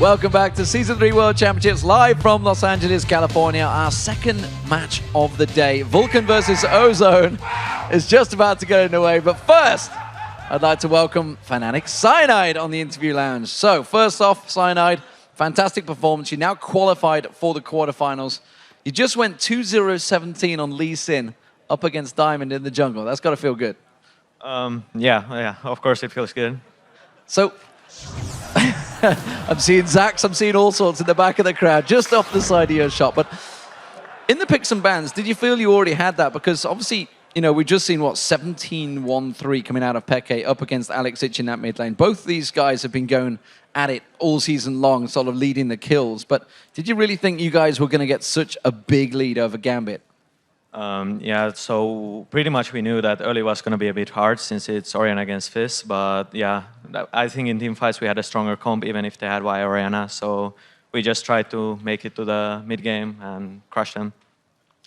Welcome back to Season 3 World Championships live from Los Angeles, California. Our second match of the day. Vulcan versus Ozone is just about to get underway. But first, I'd like to welcome Fnatic Cyanide on the interview lounge. So first off, Cyanide, fantastic performance. You now qualified for the quarterfinals. You just went 2-0-17 on Lee Sin up against Diamond in the jungle. That's got to feel good. Yeah, of course it feels good. So, I'm seeing Zax, I'm seeing all sorts in the back of the crowd, just off the side of your shot. But in the picks and bans, did you feel you already had that? Because obviously, you know, we've just seen, what, 17-1-3 coming out of Peke up against Alex Ich in that mid lane. Both these guys have been going at it all season long, sort of leading the kills. But did you really think you guys were going to get such a big lead over Gambit? Yeah, so pretty much we knew that early was going to be a bit hard since it's Orianna against Fizz. But yeah, I think in team fights we had a stronger comp even if they had Y Orianna. So we just tried to make it to the mid game and crush them.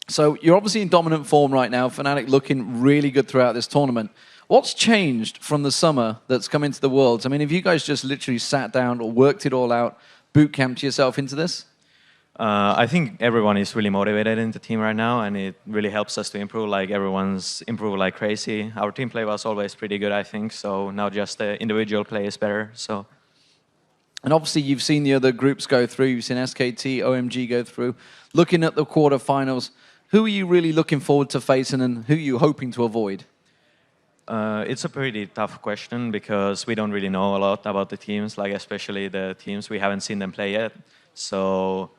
So you're obviously in dominant form right now. Fnatic looking really good throughout this tournament. What's changed from the summer that's come into the Worlds? I mean, have you guys just literally sat down or worked it all out, boot camped yourself into this? I think everyone is really motivated in the team right now, and it really helps us to improve. Like everyone's improved like crazy. Our team play was always pretty good, I think. So now just the individual play is better. So, and obviously you've seen the other groups go through. You've seen SKT, OMG go through. Looking at the quarterfinals, who are you really looking forward to facing, and who are you hoping to avoid? It's a pretty tough question because we don't really know a lot about the teams, like especially the teams we haven't seen them play yet. So.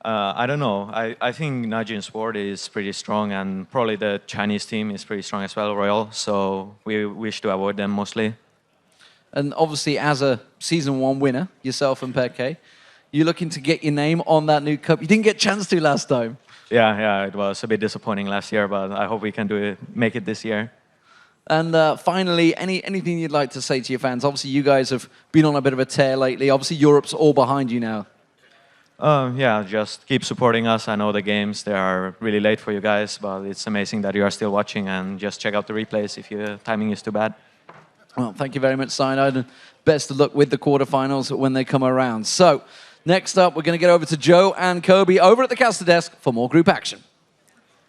I don't know. I think Najin Sport is pretty strong, and probably the Chinese team is pretty strong as well, Royal. So we wish to avoid them mostly. And obviously, as a Season 1 winner, yourself and Peke, you're looking to get your name on that new cup. You didn't get a chance to last time. Yeah, it was a bit disappointing last year, but I hope we can make it this year. And finally, anything you'd like to say to your fans? Obviously, you guys have been on a bit of a tear lately. Obviously, Europe's all behind you now. Yeah, just keep supporting us. I know the games, they are really late for you guys, but it's amazing that you are still watching, and just check out the replays if your timing is too bad. Well, thank you very much, Cyanide, and best of luck with the quarterfinals when they come around. So, next up, we're going to get over to Joe and Kobe over at the caster desk for more group action.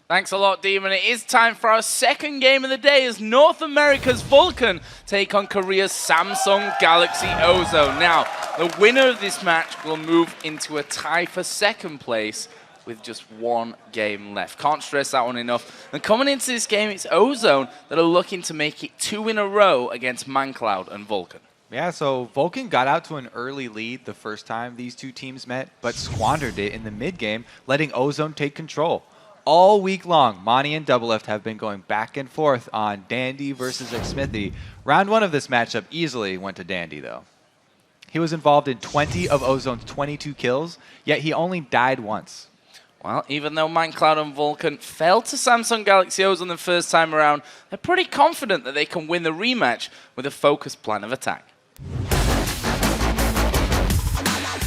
Thanks a lot, Demon. It is time for our second game of the day as North America's Vulcan take on Korea's Samsung Galaxy Ozone. Now, the winner of this match will move into a tie for second place with just one game left. Can't stress that one enough. And coming into this game, it's Ozone that are looking to make it 2 in a row against ManCloud and Vulcan. Yeah, so Vulcan got out to an early lead the first time these two teams met, but squandered it in the mid-game, letting Ozone take control. All week long, Mani and Doublelift have been going back and forth on Dandy versus Xmithie. Round 1 of this matchup easily went to Dandy, though. He was involved in 20 of Ozone's 22 kills, yet he only died once. Well, even though ManCloud and Vulcan fell to Samsung Galaxy Ozone the first time around, they're pretty confident that they can win the rematch with a focused plan of attack.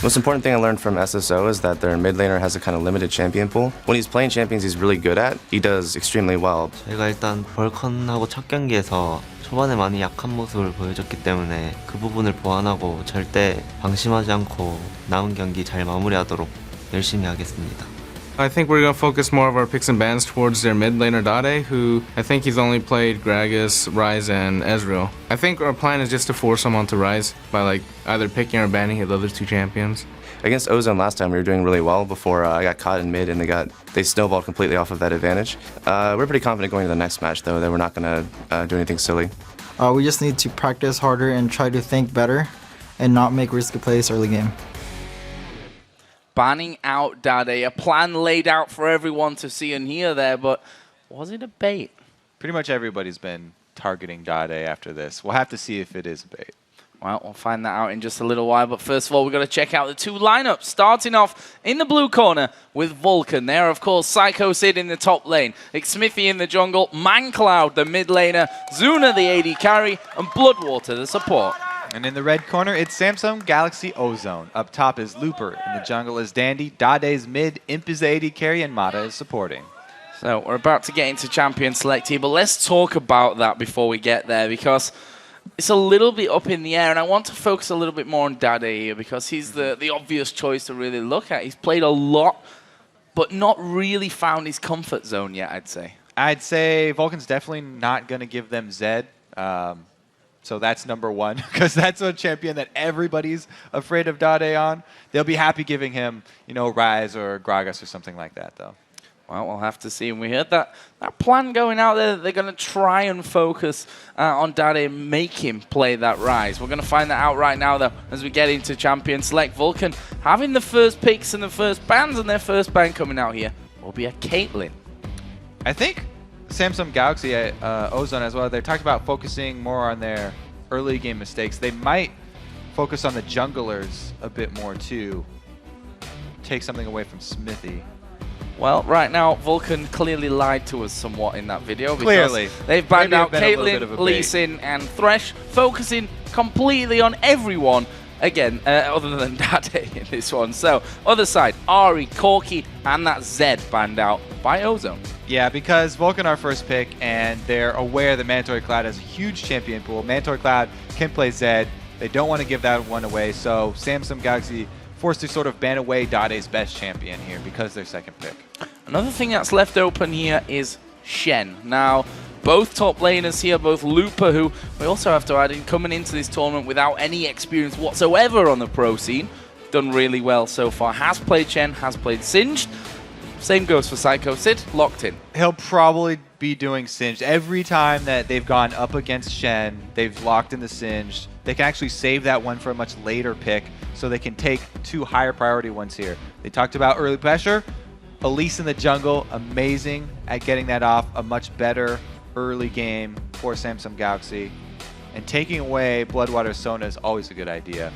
Most important thing I learned from SSO is that their mid laner has a kind of limited champion pool. When he's playing champions he's really good at, he does extremely well. 저희가 일단 벌컨하고 첫 경기에서 초반에 많이 약한 모습을 보여줬기 때문에 그 부분을 보완하고 절대 방심하지 않고 남은 경기 잘 마무리하도록 열심히 하겠습니다. I think we're going to focus more of our picks and bans towards their mid laner Dade, who I think he's only played Gragas, Ryze, and Ezreal. I think our plan is just to force him onto Ryze by like either picking or banning the other two champions. Against Ozone last time we were doing really well before I got caught in mid and they snowballed completely off of that advantage. We're pretty confident going to the next match though that we're not going to do anything silly. We just need to practice harder and try to think better and not make risky plays early game. Banning out Dade, a plan laid out for everyone to see and hear there, but was it a bait? Pretty much everybody's been targeting Dade after this. We'll have to see if it is a bait. Well, we'll find that out in just a little while, but first of all, we've got to check out the two lineups, starting off in the blue corner with Vulcan. There, of course, Psycho Sid in the top lane, Xmithie in the jungle, ManCloud, the mid laner, Zuna, the AD carry, and Bloodwater, the support. And in the red corner, it's Samsung Galaxy Ozone. Up top is Looper. In the jungle is Dandy. Dade's mid. Imp is the AD carry, and Mata is supporting. So we're about to get into Champion Select here, but let's talk about that before we get there, because it's a little bit up in the air, and I want to focus a little bit more on Dade here because he's the obvious choice to really look at. He's played a lot, but not really found his comfort zone yet, I'd say. I'd say Vulcan's definitely not going to give them Zed. So that's number one, because that's a champion that everybody's afraid of Dade on. They'll be happy giving him, Rise or Gragas or something like that, though. Well, we'll have to see. And we heard that plan going out there that they're going to try and focus on Dade and make him play that Rise. We're going to find that out right now, though, as we get into Champion Select. Vulcan having the first picks and the first bans, and their first ban coming out here will be a Caitlyn. I think Samsung Galaxy, Ozone as well, they talked about focusing more on their early game mistakes. They might focus on the junglers a bit more, too. Take something away from Smithy. Well, right now, Vulcan clearly lied to us somewhat in that video. Clearly. They've banned out Caitlyn, Lee Sin, and Thresh, focusing completely on everyone, again, other than Dade in this one. So, other side, Ari, Corki, and that Zed banned out by Ozone. Yeah, because Vulcan are first pick, and they're aware that Mandatory Cloud has a huge champion pool. Mandatory Cloud can play Zed. They don't want to give that one away, so Samsung Galaxy forced to sort of ban away Dade's best champion here because they're second pick. Another thing that's left open here is Shen. Now, both top laners here, both Looper, who we also have to add in, coming into this tournament without any experience whatsoever on the pro scene, done really well so far. Has played Shen, has played Singed. Same goes for Psycho Sid, locked in. He'll probably be doing Singed. Every time that they've gone up against Shen, they've locked in the Singed. They can actually save that one for a much later pick, so they can take two higher priority ones here. They talked about early pressure. Elise in the jungle, amazing at getting that off. A much better early game for Samsung Galaxy. And taking away Bloodwater Sona is always a good idea.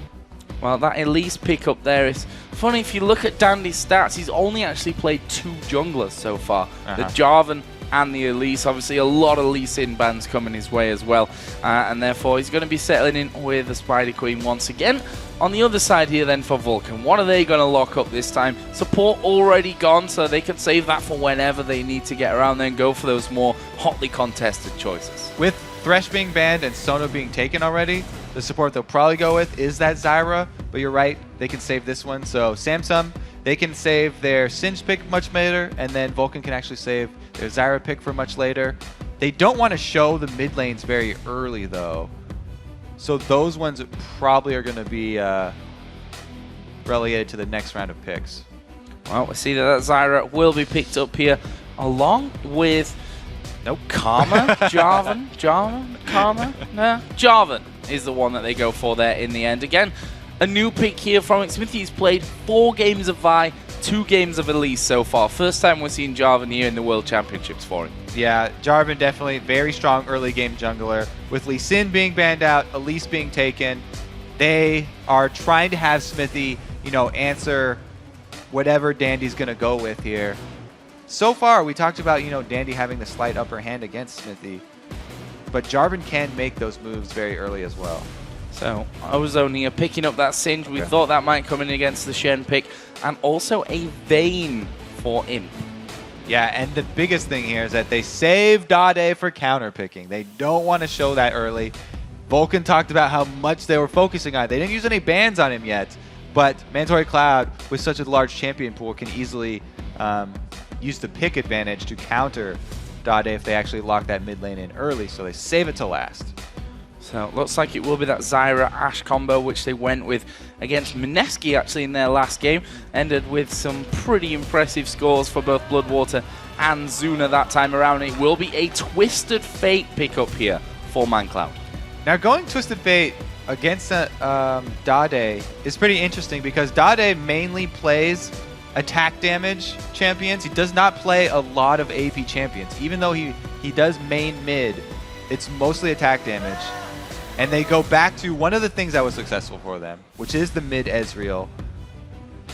Well, that Elise pick up there is funny. If you look at Dandy's stats, he's only actually played 2 junglers so far. The Jarvan and the Elise. Obviously, a lot of Lee Sin bans coming his way as well. And therefore, he's going to be settling in with the Spider Queen once again. On the other side here then for Vulcan, what are they going to lock up this time? Support already gone, so they can save that for whenever they need to get around there and go for those more hotly contested choices. With Thresh being banned and Sono being taken already, the support they'll probably go with is that Zyra, but you're right, they can save this one. So Samsung, they can save their Singed pick much later, and then Vulcan can actually save their Zyra pick for much later. They don't want to show the mid lanes very early, though. So those ones probably are going to be relegated to the next round of picks. Well, we see that Zyra will be picked up here along with Karma, Jarvan, Karma, no, Jarvan is the one that they go for there in the end. Again, a new pick here from Smithy. He's played 4 games of Vi, 2 games of Elise so far. First time we're seeing Jarvan here in the World Championships for him. Yeah, Jarvan definitely very strong early game jungler. With Lee Sin being banned out, Elise being taken, they are trying to have Smithy, answer whatever Dandy's going to go with here. So far, we talked about, Dandy having the slight upper hand against Smithy, but Jarvan can make those moves very early as well. So, Ozone here picking up that Singe. We thought that might come in against the Shen pick, and also a Vayne for Imp. Yeah, and the biggest thing here is that they save Dade for counter picking. They don't want to show that early. Vulcan talked about how much they were focusing on it. They didn't use any bans on him yet, but Mandatory Cloud, with such a large champion pool, can easily use the pick advantage to counter Dade if they actually lock that mid lane in early, so they save it to last. So it looks like it will be that Zyra-Ashe combo, which they went with against Mineski actually in their last game. Ended with some pretty impressive scores for both Bloodwater and Zuna that time around. It will be a Twisted Fate pickup here for ManCloud. Now going Twisted Fate against Dade is pretty interesting because Dade mainly plays attack damage champions. He does not play a lot of AP champions. Even though he does main mid, it's mostly attack damage. And they go back to one of the things that was successful for them, which is the mid Ezreal.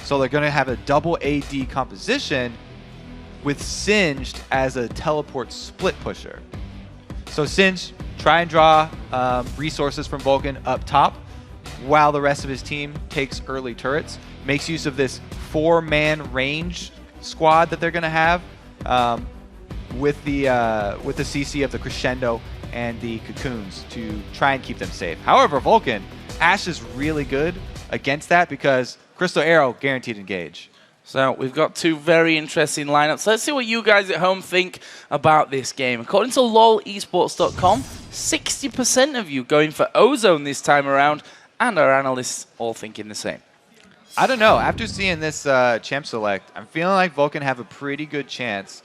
So they're going to have a double AD composition with Singed as a teleport split pusher. So Singed, try and draw resources from Vulcan up top while the rest of his team takes early turrets. Makes use of this 4-man range squad that they're going to have. with the CC of the Crescendo and the Cocoons to try and keep them safe. However, Vulcan, Ashe is really good against that because Crystal Arrow guaranteed engage. So we've got two very interesting lineups. Let's see what you guys at home think about this game. According to lolesports.com, 60% of you going for Ozone this time around, and our analysts all thinking the same. I don't know. After seeing this champ select, I'm feeling like Vulcan have a pretty good chance.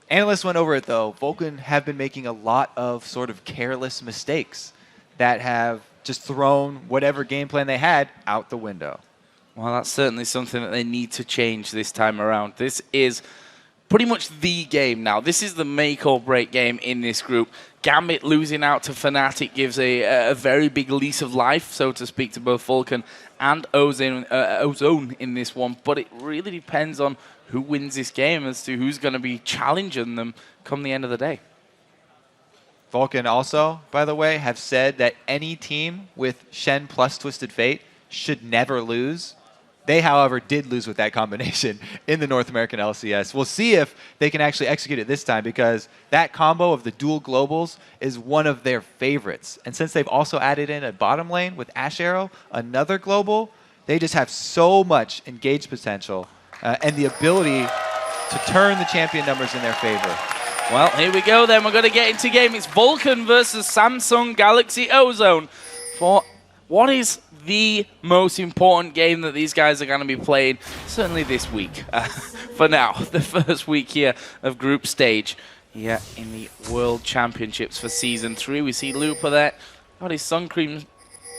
Analysts went over it, though. Vulcan have been making a lot of sort of careless mistakes that have just thrown whatever game plan they had out the window. Well, that's certainly something that they need to change this time around. This is pretty much the game now. This is the make or break game in this group. Gambit losing out to Fnatic gives a very big lease of life, so to speak, to both Vulcan and Ozone in this one. But it really depends on who wins this game as to who's going to be challenging them come the end of the day. Vulcan also, by the way, have said that any team with Shen plus Twisted Fate should never lose. They, however, did lose with that combination in the North American LCS. We'll see if they can actually execute it this time because that combo of the dual globals is one of their favorites. And since they've also added in a bottom lane with Ashe Arrow, another global, they just have so much engaged potential and the ability to turn the champion numbers in their favor. Well, here we go then. We're going to get into game. It's Vulcan versus Samsung Galaxy Ozone for what is the most important game that these guys are going to be playing, certainly this week. For now, the first week here of group stage here in the World Championships for Season 3. We see Looper there, got his sun cream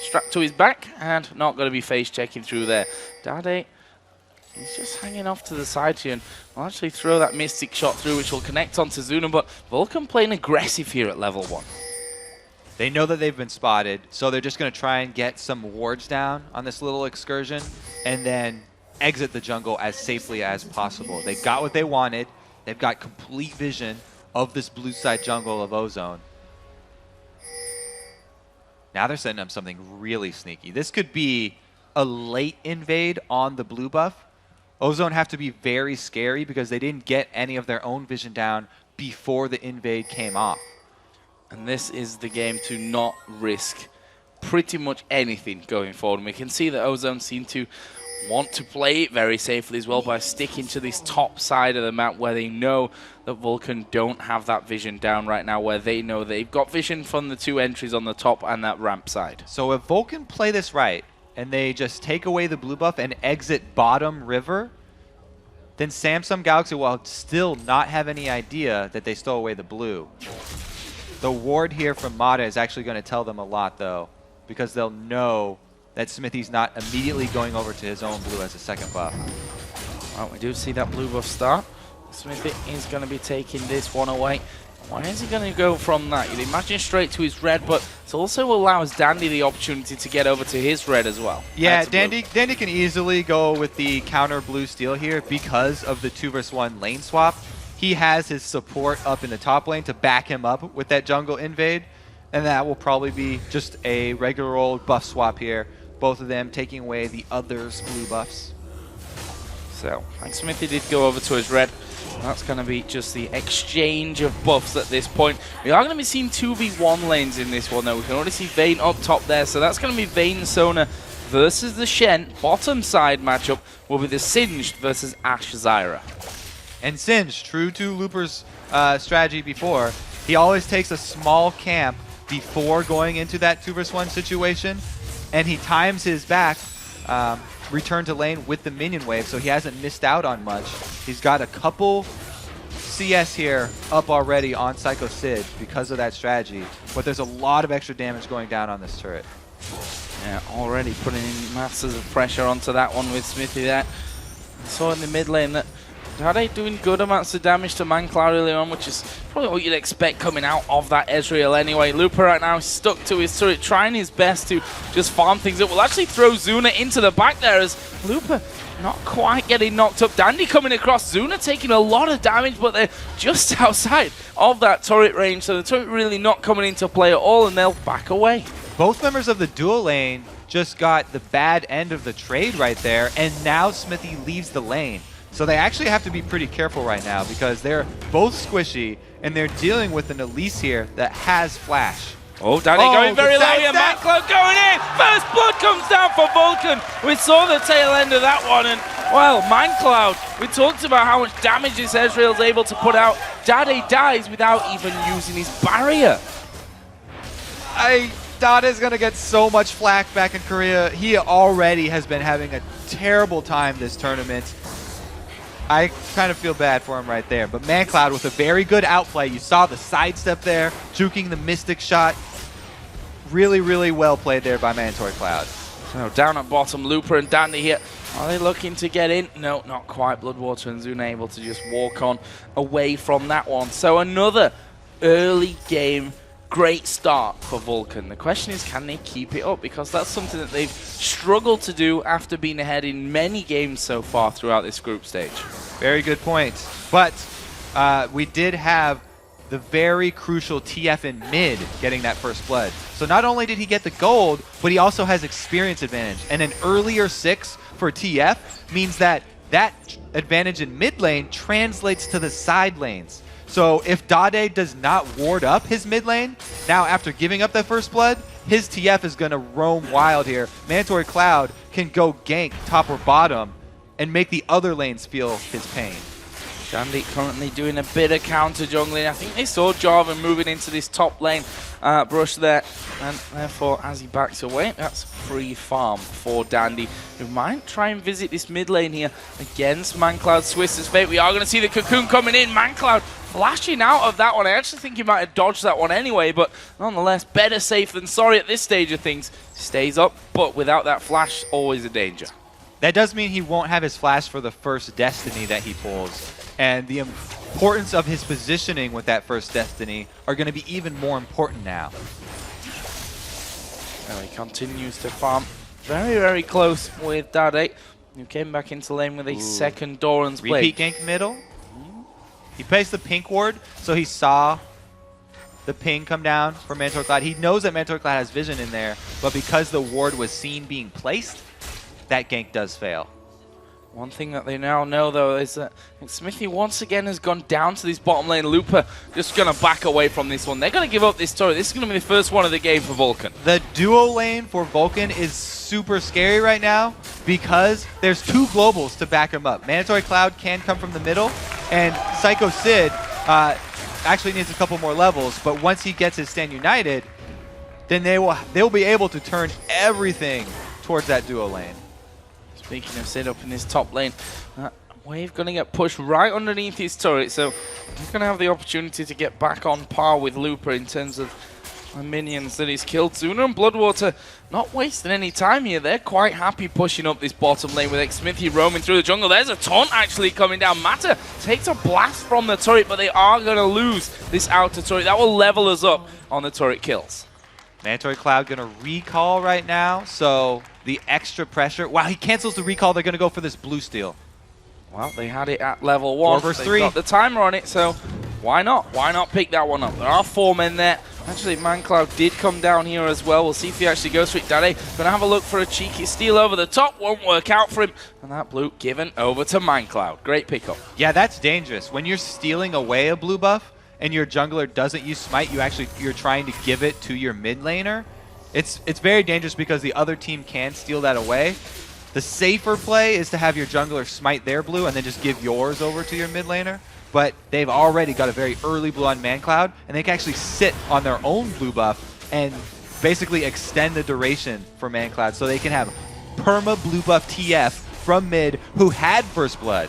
strapped to his back and not going to be face checking through there. Dade, he's just hanging off to the side here and will actually throw that Mystic shot through, which will connect onto Zuna, but Vulcan playing aggressive here at level 1. They know that they've been spotted, so they're just going to try and get some wards down on this little excursion and then exit the jungle as safely as possible. They got what they wanted. They've got complete vision of this blue side jungle of Ozone. Now they're setting up something really sneaky. This could be a late invade on the blue buff. Ozone have to be very scary because they didn't get any of their own vision down before the invade came off. And this is the game to not risk pretty much anything going forward. And we can see that Ozone seem to want to play it very safely as well by sticking to this top side of the map where they know that Vulcan don't have that vision down right now, where they know they've got vision from the two entries on the top and that ramp side. So if Vulcan play this right and they just take away the blue buff and exit bottom river, then Samsung Galaxy will still not have any idea that they stole away the blue. The ward here from Mata is actually going to tell them a lot, though, because they'll know that Smithy's not immediately going over to his own blue as a second buff. Well, we do see that blue buff start. Smithy is going to be taking this one away. Why is he going to go from that? You'd imagine straight to his red, but it also allows Dandy the opportunity to get over to his red as well. Yeah, Dandy can easily go with the counter blue steal here because of the 2v1 lane swap. He has his support up in the top lane to back him up with that jungle invade, and that will probably be just a regular old buff swap here. Both of them taking away the other's blue buffs. So, Hank Smithy did go over to his red. That's going to be just the exchange of buffs at this point. We are going to be seeing 2v1 lanes in this one, though. We can already see Vayne up top there, so that's going to be Vayne Sona versus the Shen. Bottom side matchup will be the Singed versus Ashe Zyra. And Singe, true to Looper's strategy before, he always takes a small camp before going into that 2v1 situation, and he times his back return to lane with the minion wave, so he hasn't missed out on much. He's got a couple CS here up already on Psycho Sid because of that strategy, but there's a lot of extra damage going down on this turret. Yeah, already putting in masses of pressure onto that one with Smithy there. Saw in the mid lane that Dade doing good amounts of damage to Mancloud early on, which is probably what you'd expect coming out of that Ezreal anyway. Looper right now is stuck to his turret, trying his best to just farm things up. Will actually throw Zuna into the back there as Looper not quite getting knocked up. Dandy coming across, Zuna taking a lot of damage, but they're just outside of that turret range, so the turret really not coming into play at all, and they'll back away. Both members of the dual lane just got the bad end of the trade right there, and now Smithy leaves the lane. So they actually have to be pretty careful right now because they're both squishy and they're dealing with an Elise here that has flash. Oh, Danny going very low here. ManCloud going in. First blood comes down for Vulcan. We saw the tail end of that one. And, well, ManCloud, we talked about how much damage this Ezreal's able to put out. Dade dies without even using his barrier. Dade's going to get so much flack back in Korea. He already has been having a terrible time this tournament. I kind of feel bad for him right there. But ManCloud with a very good outplay. You saw the sidestep there, juking the Mystic shot. Really, really well played there by Mandatory Cloud. So down at bottom, Looper and Dandy here. Are they looking to get in? No, not quite. Bloodwater and Zuna able to just walk on away from that one. So another early game great start for Vulcan. The question is, can they keep it up? Because that's something that they've struggled to do after being ahead in many games so far throughout this group stage. Very good point. But we did have the very crucial TF in mid getting that first blood. So not only did he get the gold, but he also has experience advantage. And an earlier 6 for TF means that that advantage in mid lane translates to the side lanes. So if Dade does not ward up his mid lane, now after giving up that first blood, his TF is going to roam wild here. Mandatory Cloud can go gank top or bottom and make the other lanes feel his pain. Dandy currently doing a bit of counter jungling. I think they saw Jarvan moving into this top lane brush there, and therefore as he backs away, that's free farm for Dandy, who might try and visit this mid lane here against ManCloud Swiss's fate. We are going to see the cocoon coming in. ManCloud flashing out of that one. I actually think he might have dodged that one anyway, but nonetheless, better safe than sorry at this stage of things. Stays up, but without that flash, always a danger. That does mean he won't have his flash for the first Destiny that he pulls. And the importance of his positioning with that first Destiny are going to be even more important now. Well, he continues to farm very, very close with Dade, who came back into lane with a second Doran's Blade. Repeat gank middle. He placed the pink ward, so he saw the ping come down from Mandatory Cloud. He knows that Mandatory Cloud has vision in there, but because the ward was seen being placed, that gank does fail. One thing that they now know, though, is that Smithy once again has gone down to this bottom lane. Looper just going to back away from this one. They're going to give up this turret. This is going to be the first one of the game for Vulcan. The duo lane for Vulcan is super scary right now because there's 2 globals to back him up. Mandatory Cloud can come from the middle, and Psycho Sid actually needs a couple more levels, but once he gets his Stand United, then they'll be able to turn everything towards that duo lane. Speaking of Sid up in this top lane, Wave going to get pushed right underneath his turret, so he's going to have the opportunity to get back on par with Looper in terms of the minions that he's killed. Zuna and Bloodwater not wasting any time here. They're quite happy pushing up this bottom lane with Smithy roaming through the jungle. There's a taunt actually coming down. Mata takes a blast from the turret, but they are going to lose this outer turret. That will level us up on the turret kills. Mandatory Cloud going to recall right now, so the extra pressure. Wow, he cancels the recall. They're going to go for this blue steal. Well, they had it at level 1. 4 versus They've 3. got the timer on it, so why not? Why not pick that one up? There are 4 men there. Actually, ManCloud did come down here as well. We'll see if he actually goes for it. Dade going to have a look for a cheeky steal over the top. Won't work out for him. And that blue given over to ManCloud. Great pickup. Yeah, that's dangerous. When you're stealing away a blue buff and your jungler doesn't use smite, you're trying to give it to your mid laner. It's very dangerous because the other team can steal that away. The safer play is to have your jungler smite their blue and then just give yours over to your mid laner. But they've already got a very early blue on ManCloud, and they can actually sit on their own blue buff and basically extend the duration for ManCloud so they can have perma blue buff TF from mid who had first blood.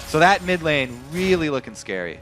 So that mid lane really looking scary.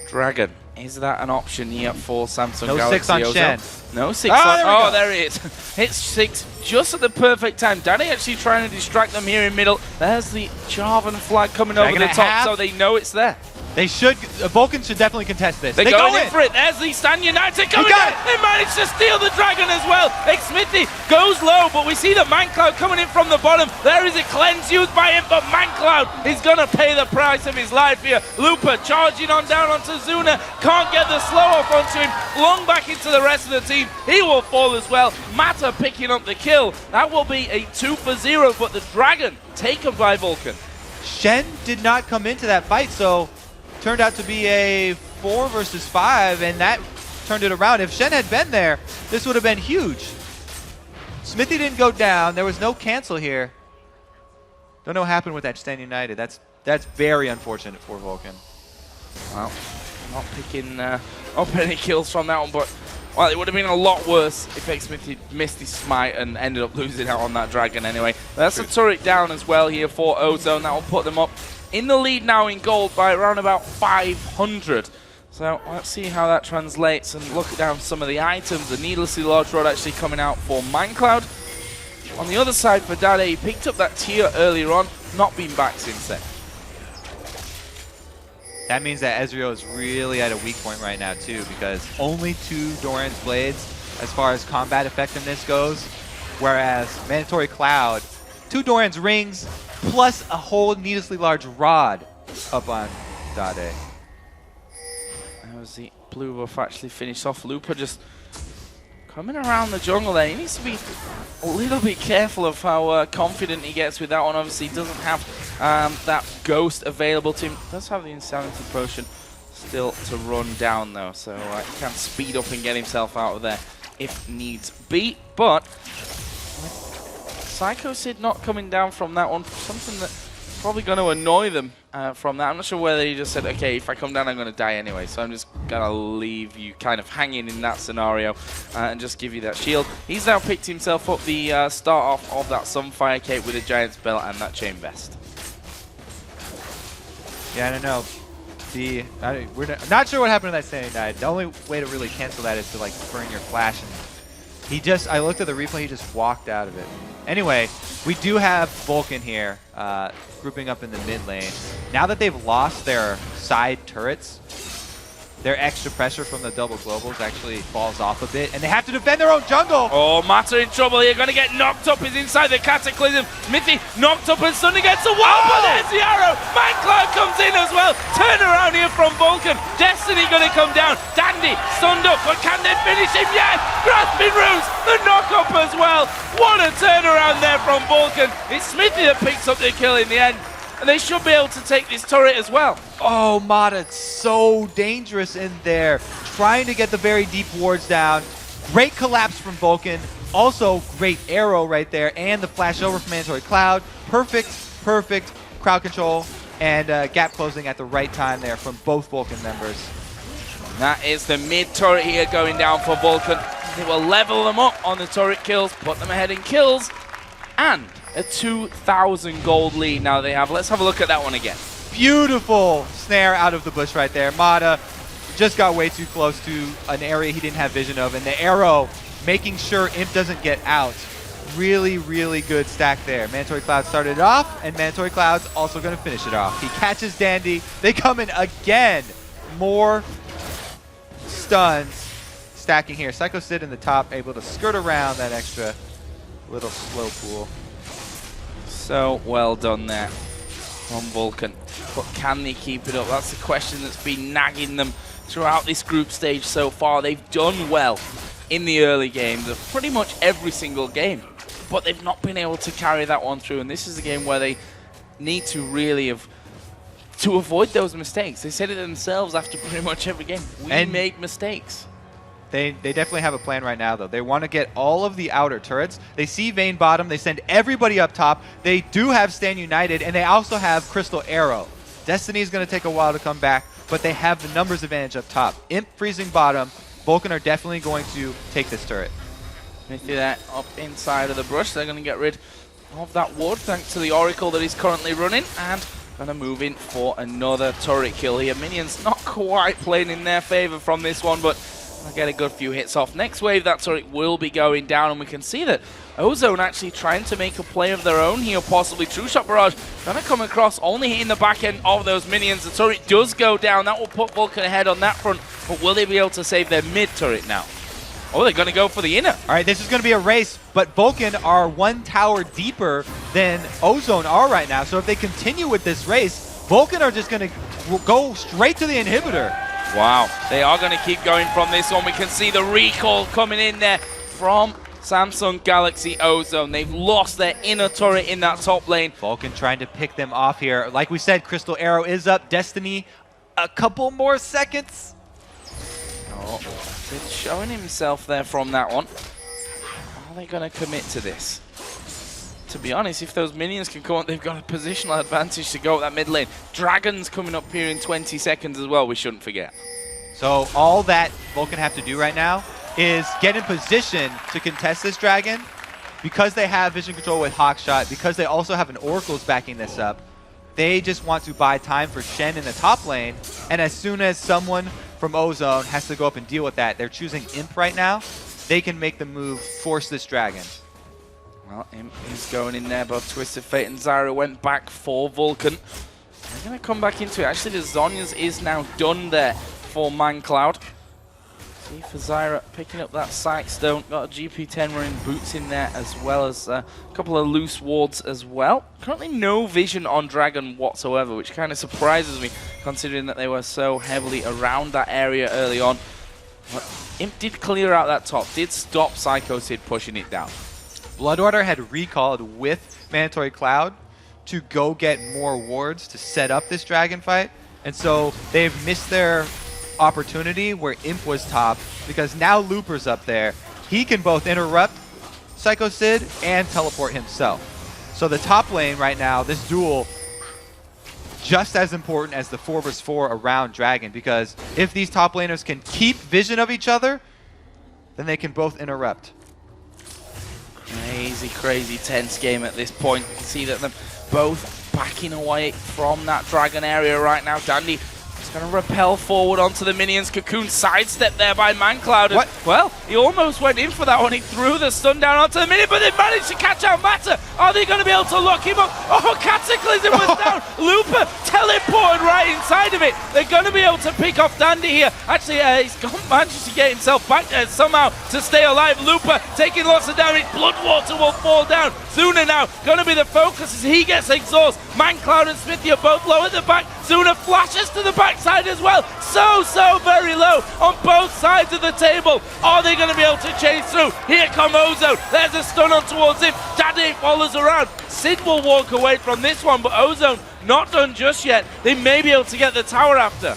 Dragon. Is that an option here for Samsung No Galaxy 6 on Ozone? Shen. No 6 Oh, on... there we Oh, go. there it is. Hits 6 just at the perfect time. Dade actually trying to distract them here in middle. There's the Jarvan flag coming over the top, so they know it's there. They should... Vulcan should definitely contest this. They're They going go in for it. There's the Stand United coming got in. They managed to steal the Dragon as well. Smithy goes low, but we see the ManCloud coming in from the bottom. There is a cleanse used by him, but ManCloud is going to pay the price of his life here. Looper charging on down onto Zuna. Can't get the slow off onto him. Long back into the rest of the team. He will fall as well. Mata picking up the kill. That will be a 2 for 0, but the Dragon taken by Vulcan. Shen did not come into that fight, so turned out to be a 4 versus 5, and that turned it around. If Shen had been there, this would have been huge. Smithy didn't go down. There was no cancel here. Don't know what happened with that Stand United. That's very unfortunate for Vulcan. Well, not picking up any kills from that one, but well, it would have been a lot worse if X-Smithy missed his smite and ended up losing out on that dragon anyway. That's a turret down as well here for Ozone. That will put them up in the lead now in gold by around about 500. So let's see how that translates and look down some of the items. The needlessly large rod actually coming out for Minecloud. On the other side for Dade, he picked up that tier earlier on, not been back since then. That means that Ezreal is really at a weak point right now too, because only 2 Doran's Blades as far as combat effectiveness goes, whereas Mandatory Cloud, 2 Doran's Rings, plus a whole needlessly large rod up on Dade. That was the blue buff actually finished off. Looper just coming around the jungle there. He needs to be a little bit careful of how confident he gets with that one. Obviously, he doesn't have that ghost available to him. Does have the Insanity Potion still to run down, though. So he can speed up and get himself out of there if needs be. But Psycho Sid not coming down from that one. Something that's probably going to annoy them from that. I'm not sure whether he just said, okay, if I come down, I'm going to die anyway. So I'm just going to leave you kind of hanging in that scenario and just give you that shield. He's now picked himself up the start off of that Sunfire Cape with a Giant's Belt and that Chain Vest. Yeah, I don't know. We're not sure what happened to that Standing Dive. The only way to really cancel that is to like burn your flash. And I looked at the replay, he just walked out of it. Anyway, we do have Vulcan here grouping up in the mid lane. Now that they've lost their side turrets, their extra pressure from the double globals actually falls off a bit, and they have to defend their own jungle. Oh, Mata in trouble here, going to get knocked up. He's inside the Cataclysm. Smithy knocked up and suddenly gets a wall, but there's the arrow. Minecloud comes in as well. Turn around here from Vulcan. Destiny going to come down. Dandy stunned up, but can they finish him? Yes! Grasping Roots, the knock up as well. What a turnaround there from Vulcan. It's Smithy that picks up the kill in the end. And they should be able to take this turret as well. Oh, Mata, so dangerous in there. Trying to get the very deep wards down. Great collapse from Vulcan. Also, great arrow right there. And the flash over from Mandatory Cloud. Perfect crowd control. And gap closing at the right time there from both Vulcan members. That is the mid turret here going down for Vulcan. They will level them up on the turret kills, put them ahead in kills. And a 2,000 gold lead now they have. Let's have a look at that one again. Beautiful snare out of the bush right there. Mata just got way too close to an area he didn't have vision of. And the arrow making sure Imp doesn't get out. Really, really good stack there. Mandatory Cloud started it off, and Mandatory Cloud's also going to finish it off. He catches Dandy. They come in again. More stuns stacking here. Psycho Sid in the top, able to skirt around that extra little slow pool. So well done there from Vulcan. But can they keep it up? That's the question that's been nagging them throughout this group stage so far. They've done well in the early games of pretty much every single game, but they've not been able to carry that one through. And this is a game where they need to really to avoid those mistakes. They said it themselves after pretty much every game. We make mistakes. They definitely have a plan right now, though. They want to get all of the outer turrets. They see Vayne bottom. They send everybody up top. They do have Stand United, and they also have Crystal Arrow. Destiny is going to take a while to come back, but they have the numbers advantage up top. Imp freezing bottom. Vulcan are definitely going to take this turret. They see that up inside of the brush. They're going to get rid of that ward thanks to the Oracle that he's currently running, and going to move in for another turret kill here. Minions not quite playing in their favor from this one, but I'll get a good few hits off. Next wave, that turret will be going down, and we can see that Ozone actually trying to make a play of their own here, possibly True Shot Barrage. Gonna come across, only hitting the back end of those minions. The turret does go down. That will put Vulcan ahead on that front, but will they be able to save their mid turret now? Oh, they're gonna go for the inner. All right, this is gonna be a race, but Vulcan are one tower deeper than Ozone are right now. So if they continue with this race, Vulcan are just gonna go straight to the inhibitor. Wow, they are going to keep going from this one. We can see the recall coming in there from Samsung Galaxy Ozone. They've lost their inner turret in that top lane. Vulcan trying to pick them off here. Like we said, Crystal Arrow is up. Destiny, a couple more seconds. Oh, Sid showing himself there from that one. Are they going to commit to this? To be honest, if those minions can come up, they've got a positional advantage to go up that mid lane. Dragon's coming up here in 20 seconds as well, we shouldn't forget. So all that Vulcan have to do right now is get in position to contest this Dragon. Because they have vision control with Hawkshot, because they also have an Oracle's backing this up, they just want to buy time for Shen in the top lane, and as soon as someone from Ozone has to go up and deal with that, they're choosing Imp right now, they can make the move, force this Dragon. Well, Imp is going in there, both Twisted Fate and Zyra went back for Vulcan. They're going to come back into it. Actually, the Zhonya's is now done there for ManCloud. See for Zyra picking up that Sightstone. Got a GP10 wearing boots in there, as well as a couple of loose wards as well. Currently no vision on Dragon whatsoever, which kind of surprises me, considering that they were so heavily around that area early on. But Imp did clear out that top, did stop Psycho Sid pushing it down. Bloodwater had recalled with Mandatory Cloud to go get more wards to set up this Dragon fight, and so they've missed their opportunity where Imp was top, because now Looper's up there. He can both interrupt Psycho Sid and teleport himself. So the top lane right now, this duel, just as important as the 4 vs 4 around Dragon, because if these top laners can keep vision of each other, then they can both interrupt. Crazy, crazy tense game at this point. You can see that they're both backing away from that Dragon area right now. Dandy is going to rappel forward onto the minions. Cocoon sidestep there by ManCloud. What? Well, he almost went in for that one. He threw the stun down onto the minion, but they managed to catch out Matter. Are they going to be able to lock him up? Oh, Cataclysm was down. Looper teleported right inside of it. They're going to be able to pick off Dandy here. Actually, he's managed to get himself back there somehow to stay alive. Looper taking lots of damage. Bloodwater will fall down. Zuna now going to be the focus as he gets exhaust. ManCloud and Smithy are both low at the back. Zuna flashes to the backside as well. So very low on both sides of the table. Are they going to be able to chase through? Here come Ozone. There's a stun on towards him. Dandy follows around. Sid will walk away from this one, but Ozone not done just yet. They may be able to get the tower after.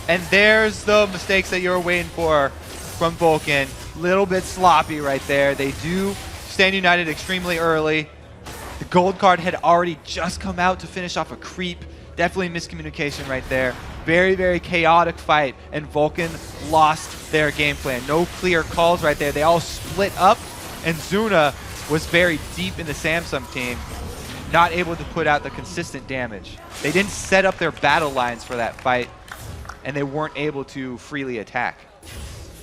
And there's the mistakes that you're waiting for from Vulcan. Little bit sloppy right there. They do stand united extremely early. The gold card had already just come out to finish off a creep. Definitely miscommunication right there. Very chaotic fight, and Vulcan lost their game plan. No clear calls right there. They all split up, and Zuna was very deep in the Samsung team, not able to put out the consistent damage. They didn't set up their battle lines for that fight, and they weren't able to freely attack.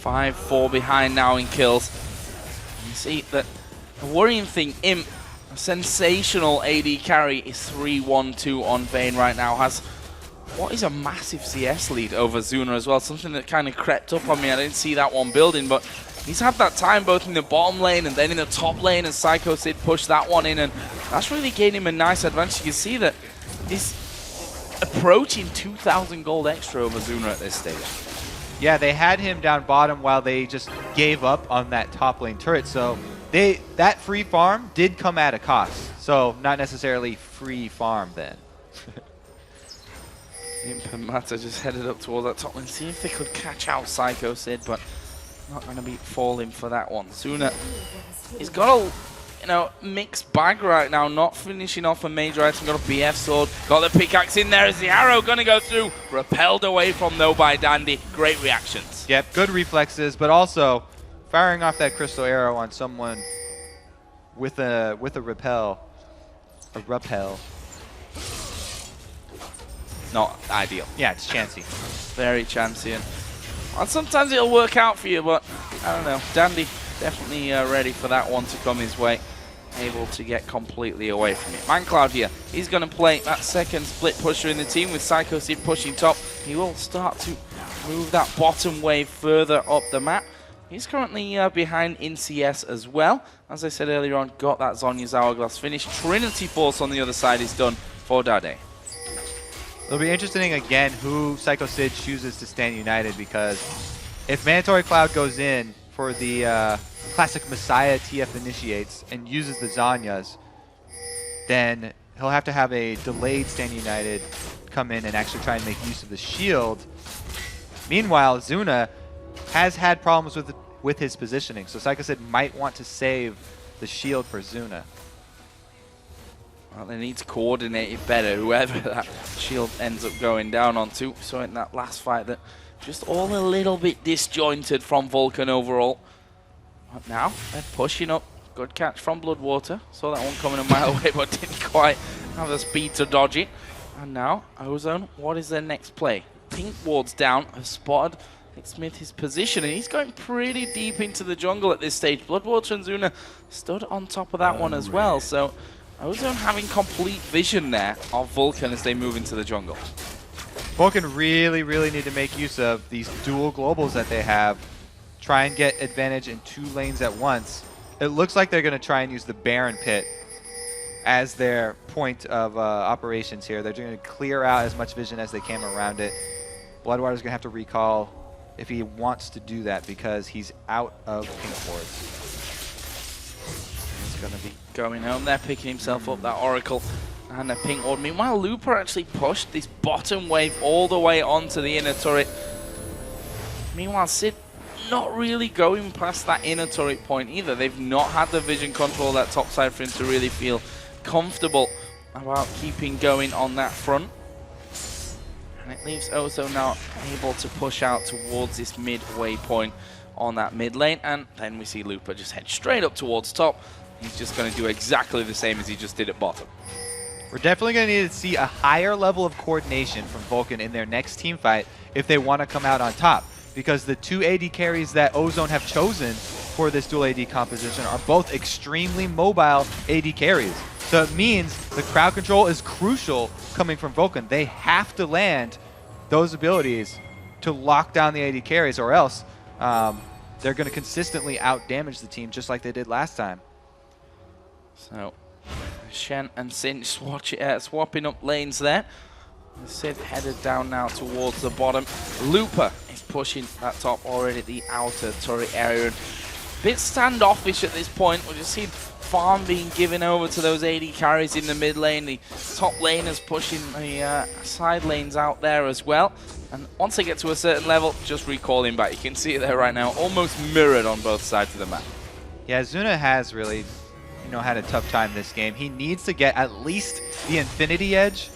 5-4 behind now in kills. You see that the worrying thing, Imp, a sensational AD carry, is 3-1-2 on Vayne right now. Has what is a massive CS lead over Zuna as well. Something that kind of crept up on me. I didn't see that one building, but he's had that time both in the bottom lane and then in the top lane, and Psycho Sid pushed that one in, and that's really gained him a nice advantage. You can see that he's approaching 2,000 gold extra over Zuna at this stage. Yeah, they had him down bottom while they just gave up on that top lane turret, so that free farm did come at a cost. So not necessarily free farm then. Imp and Mata just headed up towards that top lane, see if they could catch out Psycho Sid, but not going to be falling for that one. Zuna, he's got a mixed bag right now, not finishing off a major item. Got a BF sword, got the pickaxe in there. Is the arrow going to go through? Repelled away from though by Dandy. Great reactions. Yep, good reflexes, but also firing off that crystal arrow on someone with a repel. A rappel. Not ideal. Yeah, it's chancy. Very chancy. And sometimes it'll work out for you, but I don't know. Dandy definitely ready for that one to come his way. Able to get completely away from it. ManCloud here. He's going to play that second split pusher in the team with Psycho Sid pushing top. He will start to move that bottom wave further up the map. He's currently behind in CS as well. As I said earlier on, got that Zhonya's Hourglass finish. Trinity Force on the other side is done for Dade. It'll be interesting again who Psycho Sid chooses to stand united, because if Mandatory Cloud goes in for the classic Messiah TF initiates and uses the Zanyas, then he'll have to have a delayed Stand United come in and actually try and make use of the shield. Meanwhile, Zuna has had problems with his positioning, so Psychosid might want to save the shield for Zuna. Well, they need to coordinate it better, whoever that shield ends up going down onto. So in that last fight, that just all a little bit disjointed from Vulcan overall. But now they're pushing up. Good catch from Bloodwater. Saw that one coming a mile away, but didn't quite have the speed to dodge it. And now, Ozone, what is their next play? Pink ward's down, have spotted Smith his position, and he's going pretty deep into the jungle at this stage. Bloodwater and Zuna stood on top of that one as well, so Ozone having complete vision there of Vulcan as they move into the jungle. Vulcan really need to make use of these dual globals that they have. Try and get advantage in 2 lanes at once. It looks like they're going to try and use the Baron Pit as their point of operations here. They're going to clear out as much vision as they can around it. Bloodwater's going to have to recall if he wants to do that because he's out of pink wards. He's going to be going home there, picking himself up, that Oracle and a pink ward. Meanwhile, Looper actually pushed this bottom wave all the way onto the inner turret. Meanwhile, Sid not really going past that inner turret point either. They've not had the vision control that top side for him to really feel comfortable about keeping going on that front. And it leaves Ozo now able to push out towards this midway point on that mid lane. And then we see Looper just head straight up towards top. He's just going to do exactly the same as he just did at bottom. We're definitely going to need to see a higher level of coordination from Vulcan in their next team fight if they want to come out on top. Because the 2 AD carries that Ozone have chosen for this dual AD composition are both extremely mobile AD carries. So it means the crowd control is crucial coming from Vulcan. They have to land those abilities to lock down the AD carries, or else they're going to consistently out-damage the team just like they did last time. So Shen and Sin swapping up lanes there. Sid headed down now towards the bottom. Looper is pushing that top already at the outer turret area. A bit standoffish at this point. We've just seen farm being given over to those AD carries in the mid lane. The top laners pushing the side lanes out there as well. And once they get to a certain level, just recalling back. You can see it there right now, almost mirrored on both sides of the map. Yeah, Zuna has really, had a tough time this game. He needs to get at least the Infinity Edge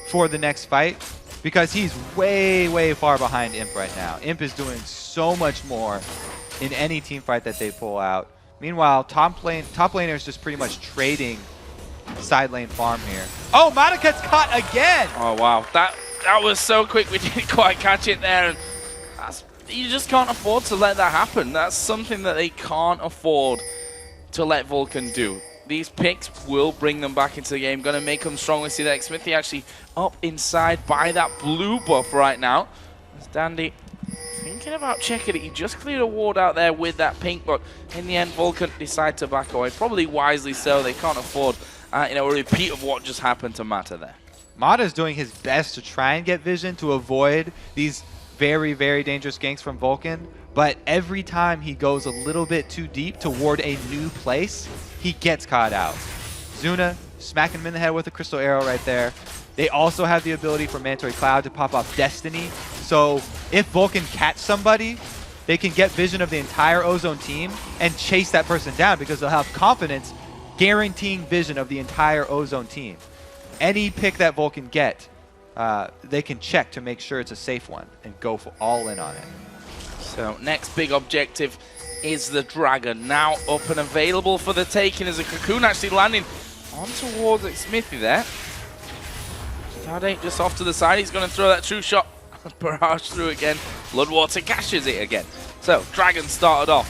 for the next fight, because he's way far behind Imp right now. Imp is doing so much more in any team fight that they pull out. Meanwhile, top laner is just pretty much trading side lane farm here. Oh, Mata gets caught again! Oh wow, that was so quick. We didn't quite catch it there. And you just can't afford to let that happen. That's something that they can't afford to let Vulcan do. These picks will bring them back into the game, going to make them strong. We see that Smithy actually up inside by that blue buff right now. As Dandy thinking about checking it. He just cleared a ward out there with that pink, but in the end, Vulcan decide to back away. Probably wisely so. They can't afford a repeat of what just happened to Mata there. Mata's doing his best to try and get vision to avoid these very dangerous ganks from Vulcan, but every time he goes a little bit too deep toward a new place, he gets caught out. Zuna smacking him in the head with a crystal arrow right there. They also have the ability for Mandatory Cloud to pop off Destiny, so if Vulcan catch somebody, they can get vision of the entire Ozone team and chase that person down because they'll have confidence guaranteeing vision of the entire Ozone team. Any pick that Vulcan get, they can check to make sure it's a safe one and go for all in on it. So next big objective is the Dragon, now up and available for the taking as a Cocoon actually landing on towards Smithy there. Stardate just off to the side, he's going to throw that true shot. Barrage through again, Bloodwater cashes it again. So Dragon started off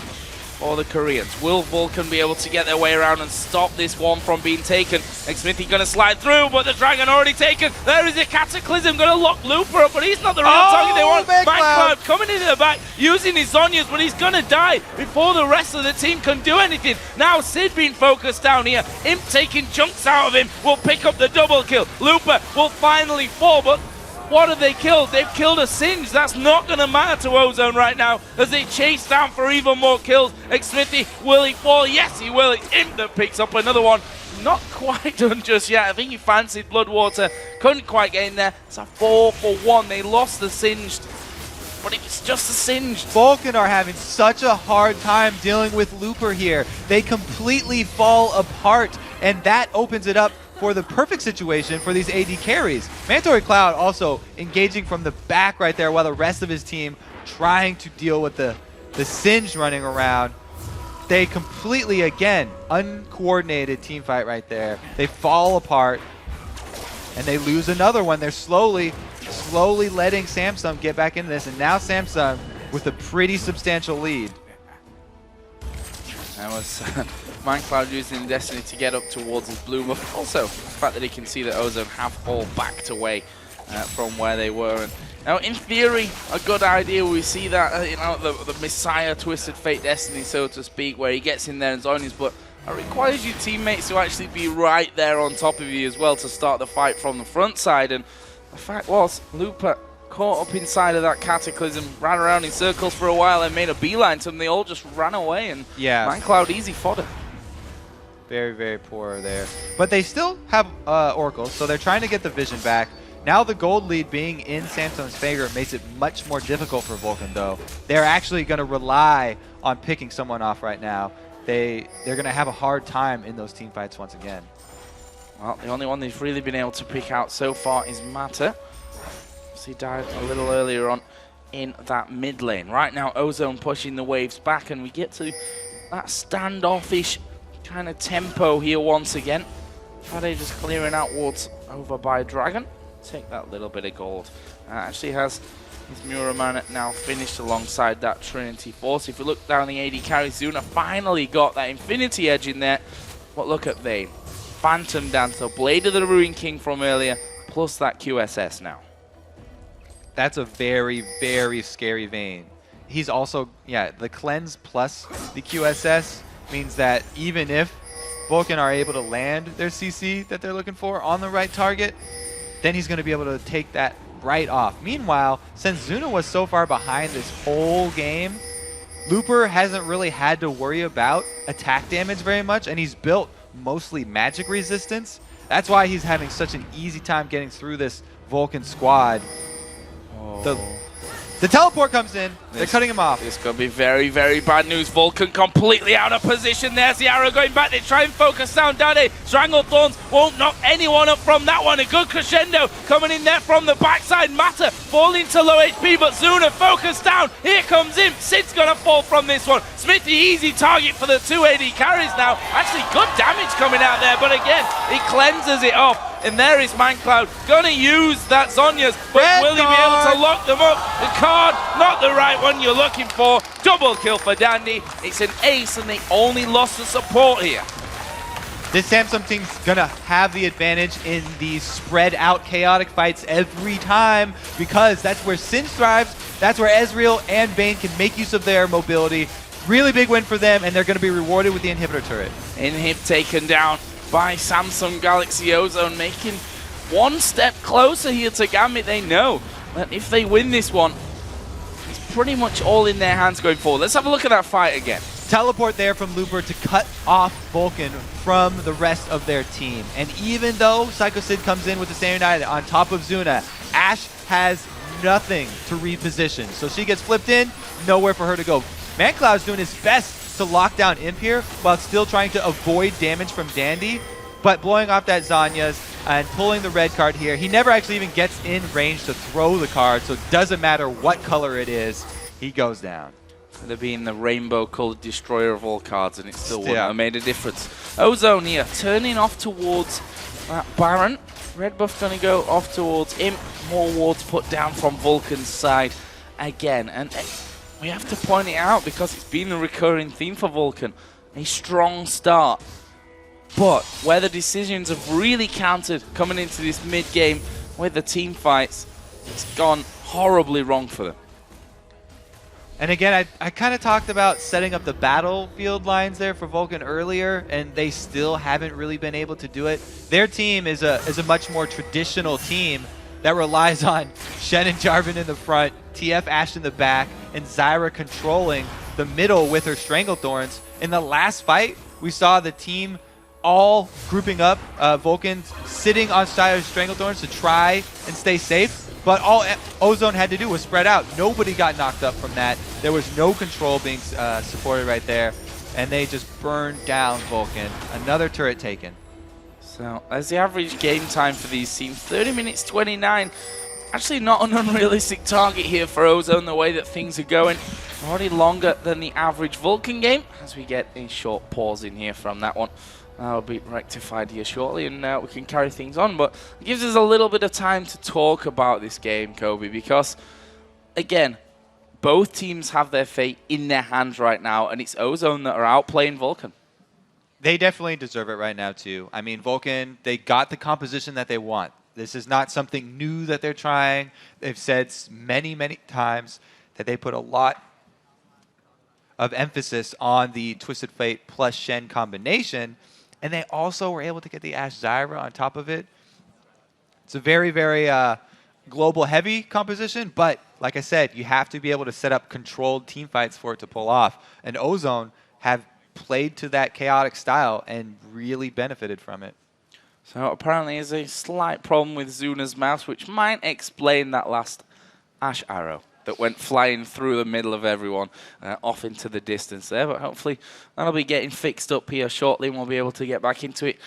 for the Koreans. Will Vulcan be able to get their way around and stop this one from being taken? Smithy going to slide through, but the Dragon already taken. There is a Cataclysm going to lock Looper up, but he's not the real target they want. McCloud coming into the back, using his Zonyas, but he's going to die before the rest of the team can do anything. Now Sid being focused down here. Imp taking chunks out of him will pick up the double kill. Looper will finally fall, but What have they killed? They've killed a Singe. That's not going to matter to Ozone right now as they chase down for even more kills. Smithy, will he fall? Yes, he will. It's him that picks up another one. Not quite done just yet. I think he fancied Bloodwater. Couldn't quite get in there. It's a 4-for-1. They lost the Singed, but it was just a Singed. Vulcan are having such a hard time dealing with Looper here. They completely fall apart, and that opens it up for the perfect situation for these AD carries. Mandatory Cloud also engaging from the back right there while the rest of his team trying to deal with the Singe running around. They completely, again, uncoordinated team fight right there. They fall apart, and they lose another one. They're slowly letting Samsung get back into this, and now Samsung with a pretty substantial lead. That was Mindcloud using Destiny to get up towards his blue buff. Also, the fact that he can see that Ozone have all backed away from where they were. And now, in theory, a good idea. We see that, you know, the Messiah Twisted Fate Destiny, so to speak, where he gets in there and zonies, but it requires your teammates to actually be right there on top of you as well to start the fight from the front side. And the fact was, Looper caught up inside of that Cataclysm, ran around in circles for a while and made a beeline to them. They all just ran away, and Mindcloud easy fodder. Very, very poor there. But they still have Oracle, so they're trying to get the vision back. Now the gold lead being in Samsung's favor makes it much more difficult for Vulcan, though. They're actually going to rely on picking someone off right now. They're going to have a hard time in those team fights once again. Well, the only one they've really been able to pick out so far is Matter. He died a little earlier on in that mid lane. Right now, Ozone pushing the waves back, and we get to that standoffish kind of tempo here once again. Friday just clearing out wards over by Dragon. Take that little bit of gold. Actually has his Muraman now finished alongside that Trinity Force. If you look down the AD carry, Zuna finally got that Infinity Edge in there. But look at Vayne. Phantom Dancer, Blade of the Ruin King from earlier, plus that QSS now. That's a very, very scary Vayne. He's also, the cleanse plus the QSS means that even if Vulcan are able to land their CC that they're looking for on the right target, then he's going to be able to take that right off. Meanwhile, since Zuna was so far behind this whole game, Looper hasn't really had to worry about attack damage very much, and he's built mostly magic resistance. That's why he's having such an easy time getting through this Vulcan squad. The teleport comes in. They're cutting him off. This could be very, very bad news. Vulcan completely out of position. There's the arrow going back. They try and focus down Dade. Strangled Thorns won't knock anyone up from that one. A good crescendo coming in there from the backside. Matter falling to low HP, but Zuna focused down. Here comes him. Sid's going to fall from this one. Smithy, easy target for the 2 AD carries now. Actually, good damage coming out there, but again, he cleanses it off. And there is Mindcloud going to use that Zhonya's, but will he be able to lock them up? The card, not the right one you're looking for. Double kill for Dandy. It's an ace, and they only lost the support here. This Samsung team's going to have the advantage in these spread out chaotic fights every time, because that's where Singe thrives. That's where Ezreal and Vayne can make use of their mobility. Really big win for them, and they're going to be rewarded with the inhibitor turret. Inhib taken down by Samsung Galaxy Ozone, making one step closer here to Gambit. They know that if they win this one, it's pretty much all in their hands going forward. Let's have a look at that fight again. Teleport there from Looper to cut off Vulcan from the rest of their team. And even though Psycho Sid comes in with the Sand United on top of Zuna, Ashe has nothing to reposition. So she gets flipped in, nowhere for her to go. Mancloud's doing his best to lock down Imp here while still trying to avoid damage from Dandy, but blowing off that Zhonya's and pulling the red card here. He never actually even gets in range to throw the card, so it doesn't matter what color it is, he goes down. Could have been the rainbow-colored destroyer of all cards, and it still wouldn't have made a difference. Ozone here, turning off towards that Baron. Red buff going to go off towards Imp. More wards put down from Vulcan's side again. And we have to point it out because it's been a recurring theme for Vulcan. A strong start. But where the decisions have really counted coming into this mid-game with the team fights, it's gone horribly wrong for them. And again, I kind of talked about setting up the battlefield lines there for Vulcan earlier, and they still haven't really been able to do it. Their team is a much more traditional team that relies on Shen and Jarvan in the front, TF Ashe in the back, and Zyra controlling the middle with her Stranglethorns. In the last fight, we saw the team all grouping up, Vulcan sitting on Zyra's Stranglethorns to try and stay safe. But all Ozone had to do was spread out. Nobody got knocked up from that. There was no control being supported right there. And they just burned down Vulcan. Another turret taken. So, as the average game time for these teams, 30 minutes 29. Actually not an unrealistic target here for Ozone, the way that things are going. Already longer than the average Vulcan game, as we get a short pause in here from that one. That'll be rectified here shortly, and we can carry things on. But it gives us a little bit of time to talk about this game, Kobe, because, again, both teams have their fate in their hands right now, and it's Ozone that are outplaying Vulcan. They definitely deserve it right now, too. I mean, Vulcan, they got the composition that they want. This is not something new that they're trying. They've said many, many times that they put a lot of emphasis on the Twisted Fate plus Shen combination, and they also were able to get the Ashe Zyra on top of it. It's a very, very global heavy composition, but like I said, you have to be able to set up controlled team fights for it to pull off. And Ozone have played to that chaotic style and really benefited from it. So apparently there's a slight problem with Zuna's mouse, which might explain that last Ashe arrow that went flying through the middle of everyone, off into the distance there. But hopefully that'll be getting fixed up here shortly, and we'll be able to get back into it.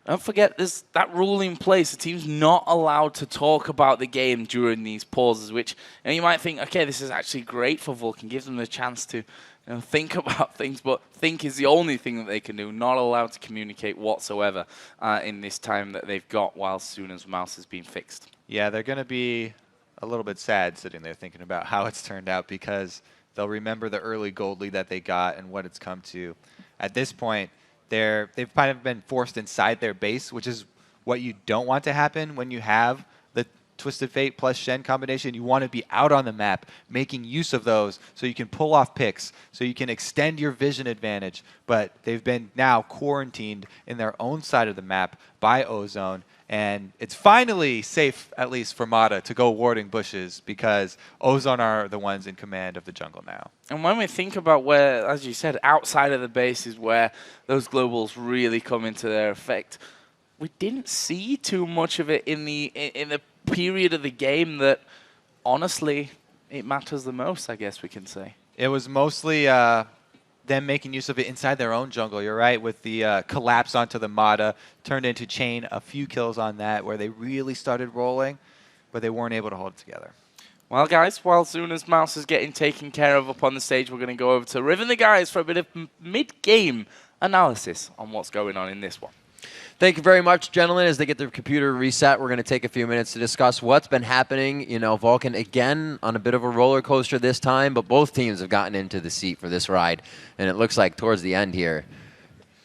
Don't forget, there's that rule in place. The team's not allowed to talk about the game during these pauses, which you might think, okay, this is actually great for Vulcan. Gives them the chance to think about things, but think is the only thing that they can do. Not allowed to communicate whatsoever in this time that they've got while Suna's mouse has been fixed. Yeah, they're going to be a little bit sad sitting there thinking about how it's turned out, because they'll remember the early gold lead that they got and what it's come to. At this point, they've kind of been forced inside their base, which is what you don't want to happen when you have the Twisted Fate plus Shen combination. You want to be out on the map, making use of those so you can pull off picks, so you can extend your vision advantage. But they've been now quarantined in their own side of the map by Ozone. And it's finally safe, at least for Mata, to go warding bushes, because Ozone are the ones in command of the jungle now. And when we think about where, as you said, outside of the base is where those globals really come into their effect, we didn't see too much of it in the period of the game that, honestly, it matters the most, I guess we can say. It was mostly them making use of it inside their own jungle, you're right, with the collapse onto the Mata, turned into Chain, a few kills on that, where they really started rolling, but they weren't able to hold it together. Well, guys, while Zuna's mouse is getting taken care of up on the stage, we're going to go over to Riv and the guys for a bit of mid-game analysis on what's going on in this one. Thank you very much, gentlemen. As they get their computer reset, we're going to take a few minutes to discuss what's been happening. You know, Vulcan, again, on a bit of a roller coaster this time, but both teams have gotten into the seat for this ride. And it looks like towards the end here,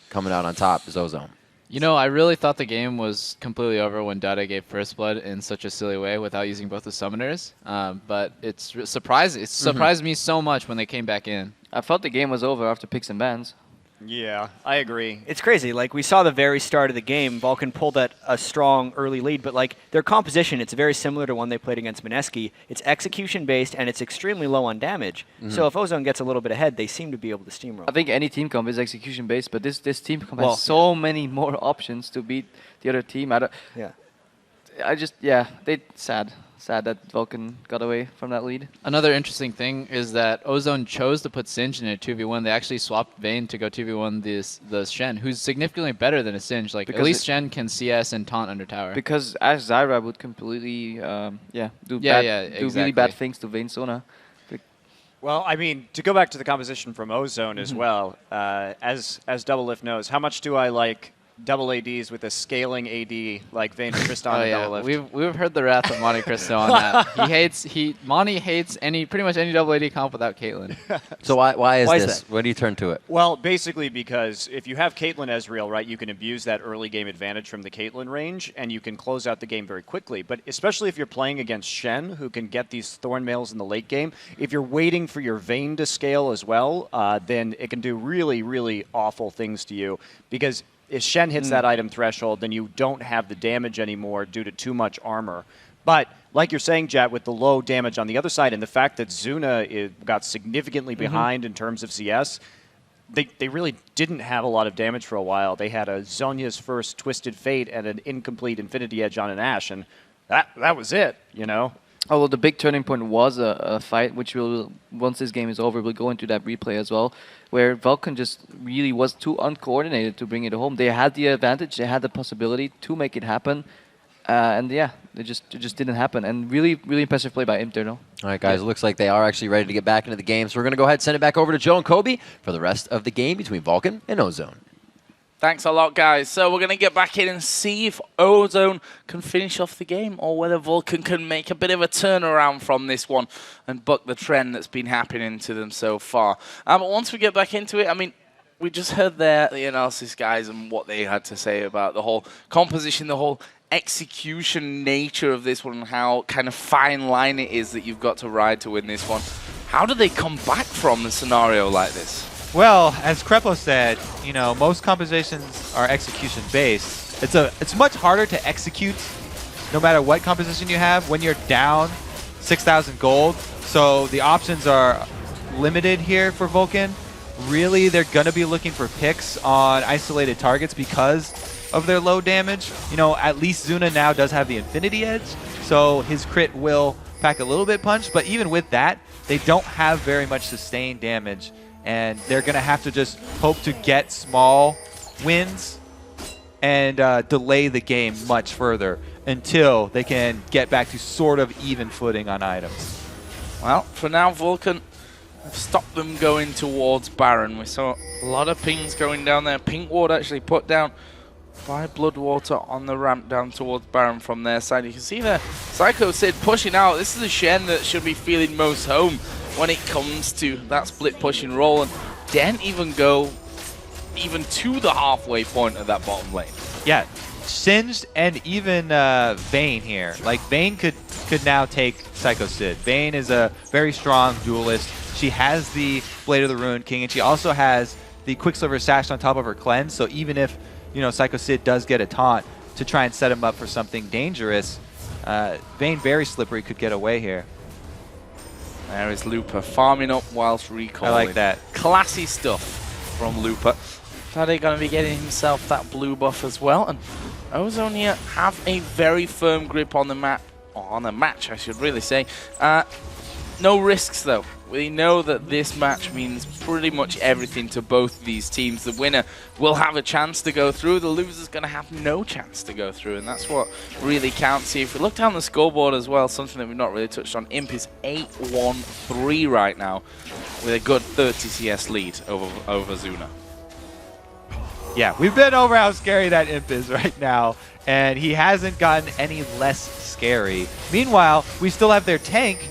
coming out on top is Ozone. You know, I really thought the game was completely over when Dada gave First Blood in such a silly way without using both the summoners. But it's surprising. It surprised me so much when they came back in. I felt the game was over after picks and bans. Yeah, I agree. It's crazy. Like, we saw the very start of the game, Vulcan pulled a strong early lead, but like their composition, it's very similar to one they played against Mineski. It's execution-based, and it's extremely low on damage. So if Ozone gets a little bit ahead, they seem to be able to steamroll. I think any team comp is execution-based, but this team comp has so many more options to beat the other team. Sad that Vulcan got away from that lead. Another interesting thing is that Ozone chose to put Singe in a 2v1. They actually swapped Vayne to go 2v1 the Shen, who's significantly better than a Singe. Like, because at least Shen can CS and taunt under tower. Because Ashe Zyra would completely do really bad things to Vayne Sona. Well, I mean, to go back to the composition from Ozone as well, as Double Lift knows, how much do I like double ADs with a scaling AD like Vayne and Tristan and Double Lift? We've heard the wrath of Monte Cristo on that. Monty hates pretty much any double AD comp without Caitlyn. So why is this? When do you turn to it? Well, basically because if you have Caitlyn Ezreal, right, you can abuse that early game advantage from the Caitlyn range, and you can close out the game very quickly. But especially if you're playing against Shen, who can get these Thorn Mails in the late game, if you're waiting for your Vayne to scale as well, then it can do really, really awful things to you. Because if Shen hits that item threshold, then you don't have the damage anymore due to too much armor. But like you're saying, Jet, with the low damage on the other side and the fact that Zuna got significantly behind in terms of CS, they really didn't have a lot of damage for a while. They had a Zhonya's first Twisted Fate and an incomplete Infinity Edge on an Ashe, and that was it, you know? Oh, well, the big turning point was a fight, which will, once this game is over, we'll go into that replay as well, where Vulcan just really was too uncoordinated to bring it home. They had the advantage, they had the possibility to make it happen, and yeah, it just didn't happen. And really, really impressive play by Imter, no? All right, guys, it looks like they are actually ready to get back into the game, so we're going to go ahead and send it back over to Joe and Kobe for the rest of the game between Vulcan and Ozone. Thanks a lot, guys. So we're going to get back in and see if Ozone can finish off the game or whether Vulcan can make a bit of a turnaround from this one and buck the trend that's been happening to them so far. But once we get back into it, I mean, we just heard the analysis, guys, and what they had to say about the whole composition, the whole execution nature of this one, and how kind of fine line it is that you've got to ride to win this one. How do they come back from a scenario like this? Well, as Crepo said, you know, most compositions are execution-based. It's much harder to execute no matter what composition you have when you're down 6,000 gold. So the options are limited here for Vulcan. Really, they're going to be looking for picks on isolated targets because of their low damage. You know, at least Zuna now does have the Infinity Edge, so his crit will pack a little bit punch. But even with that, they don't have very much sustained damage. And they're going to have to just hope to get small wins and delay the game much further until they can get back to sort of even footing on items. Well, for now, Vulcan have stopped them going towards Baron. We saw a lot of pings going down there. Pink Ward actually put down by Bloodwater on the ramp down towards Baron from their side. You can see there, Psycho Sid pushing out. This is the Shen that should be feeling most home when it comes to that split push and roll, and didn't even go even to the halfway point of that bottom lane. Yeah, Singed and even Vayne here. Like, Vayne could now take Psycho Sid. Vayne is a very strong duelist. She has the Blade of the Ruined King, and she also has the Quicksilver Sash on top of her cleanse, so even if, you know, Psycho Sid does get a taunt to try and set him up for something dangerous, Vayne very slippery could get away here. There is Looper farming up whilst recalling. I like that. Classy stuff from Looper. They're going to be getting himself that blue buff as well. And Ozone here have a very firm grip on the map, or on the match, I should really say. No risks, though. We know that this match means pretty much everything to both these teams. The winner will have a chance to go through. The loser's going to have no chance to go through, and that's what really counts here. If we look down the scoreboard as well, something that we've not really touched on, Imp is 8-1-3 right now with a good 30 CS lead over Zuna. Yeah, we've been over how scary that Imp is right now, and he hasn't gotten any less scary. Meanwhile, we still have their tank,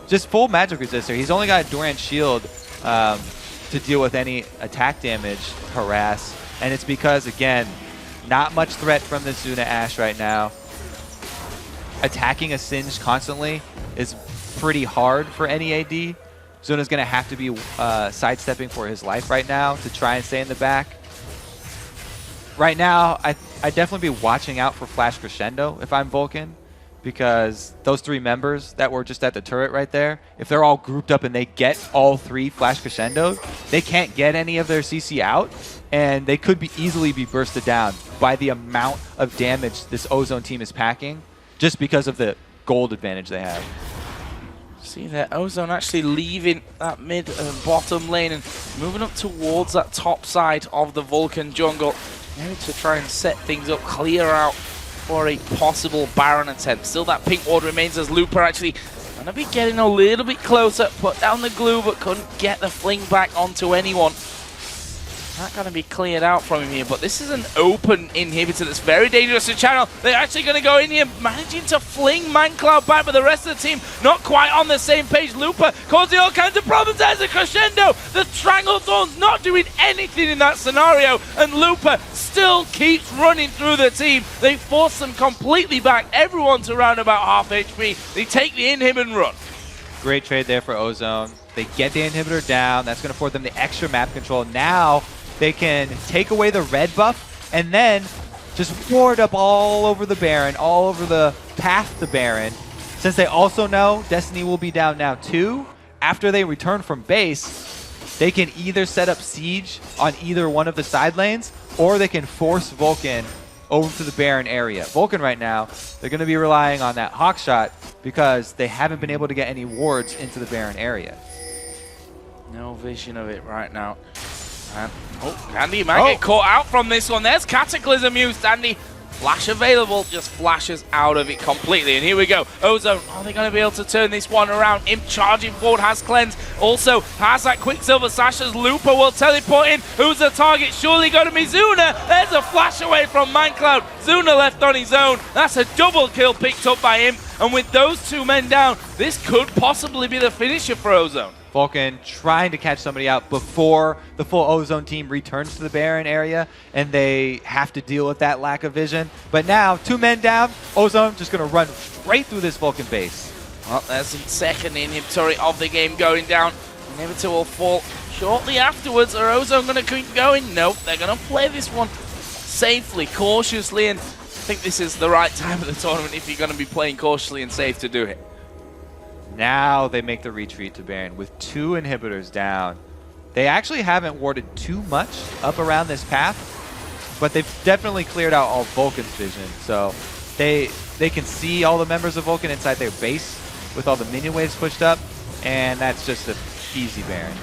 just full magic resistor. He's only got a Doran's shield to deal with any attack damage, harass, and it's because, again, not much threat from the Zuna Ashe right now. Attacking a Singed constantly is pretty hard for any AD. Zuna's going to have to be sidestepping for his life right now to try and stay in the back. Right now, I'd definitely be watching out for Flash Crescendo if I'm Vulcan, because those three members that were just at the turret right there, if they're all grouped up and they get all three Flash Crescendos, they can't get any of their CC out, and they could easily be bursted down by the amount of damage this Ozone team is packing, just because of the gold advantage they have. See there, Ozone actually leaving that mid and bottom lane and moving up towards that top side of the Vulcan jungle. Maybe to try and set things up, clear out for a possible Baron attempt. Still that pink ward remains as Looper actually going to be getting a little bit closer. Put down the glue but couldn't get the fling back onto anyone. Not going to be cleared out from him here, but this is an open inhibitor that's very dangerous to channel. They're actually going to go in here, managing to fling Mancloud back, but the rest of the team not quite on the same page. Looper causing all kinds of problems. There's a Crescendo. The Stranglethorn's not doing anything in that scenario, and Looper still keeps running through the team. They force them completely back. Everyone's around about half HP. They take the inhib and run. Great trade there for Ozone. They get the inhibitor down. That's going to afford them the extra map control. Now they can take away the red buff and then just ward up all over the Baron, all over the path to Baron. Since they also know Destiny will be down now too, after they return from base, they can either set up siege on either one of the side lanes, or they can force Vulcan over to the Baron area. Vulcan right now, they're going to be relying on that Hawk Shot because they haven't been able to get any wards into the Baron area. No vision of it right now. And, Andy might get caught out from this one. There's Cataclysm used. Andy, flash available, just flashes out of it completely. And here we go. Ozone, are they going to be able to turn this one around? Imp charging forward, has cleanse. Also has that Quicksilver Sash as Looper will teleport in. Who's the target? Surely going to be Zuna. There's a flash away from Mindcloud. Zuna left on his own. That's a double kill picked up by him. And with those two men down, this could possibly be the finisher for Ozone. Vulcan trying to catch somebody out before the full Ozone team returns to the Baron area, and they have to deal with that lack of vision. But now, 2 men down, Ozone just going to run straight through this Vulcan base. Well, there's the second inhibitory of the game going down. Inhibitor will fall shortly afterwards. Are Ozone going to keep going? Nope, they're going to play this one safely, cautiously, and I think this is the right time of the tournament if you're going to be playing cautiously and safe to do it. Now they make the retreat to Baron with 2 inhibitors down. They actually haven't warded too much up around this path, but they've definitely cleared out all Vulcan's vision. So they can see all the members of Vulcan inside their base with all the minion waves pushed up, and that's just an easy Baron.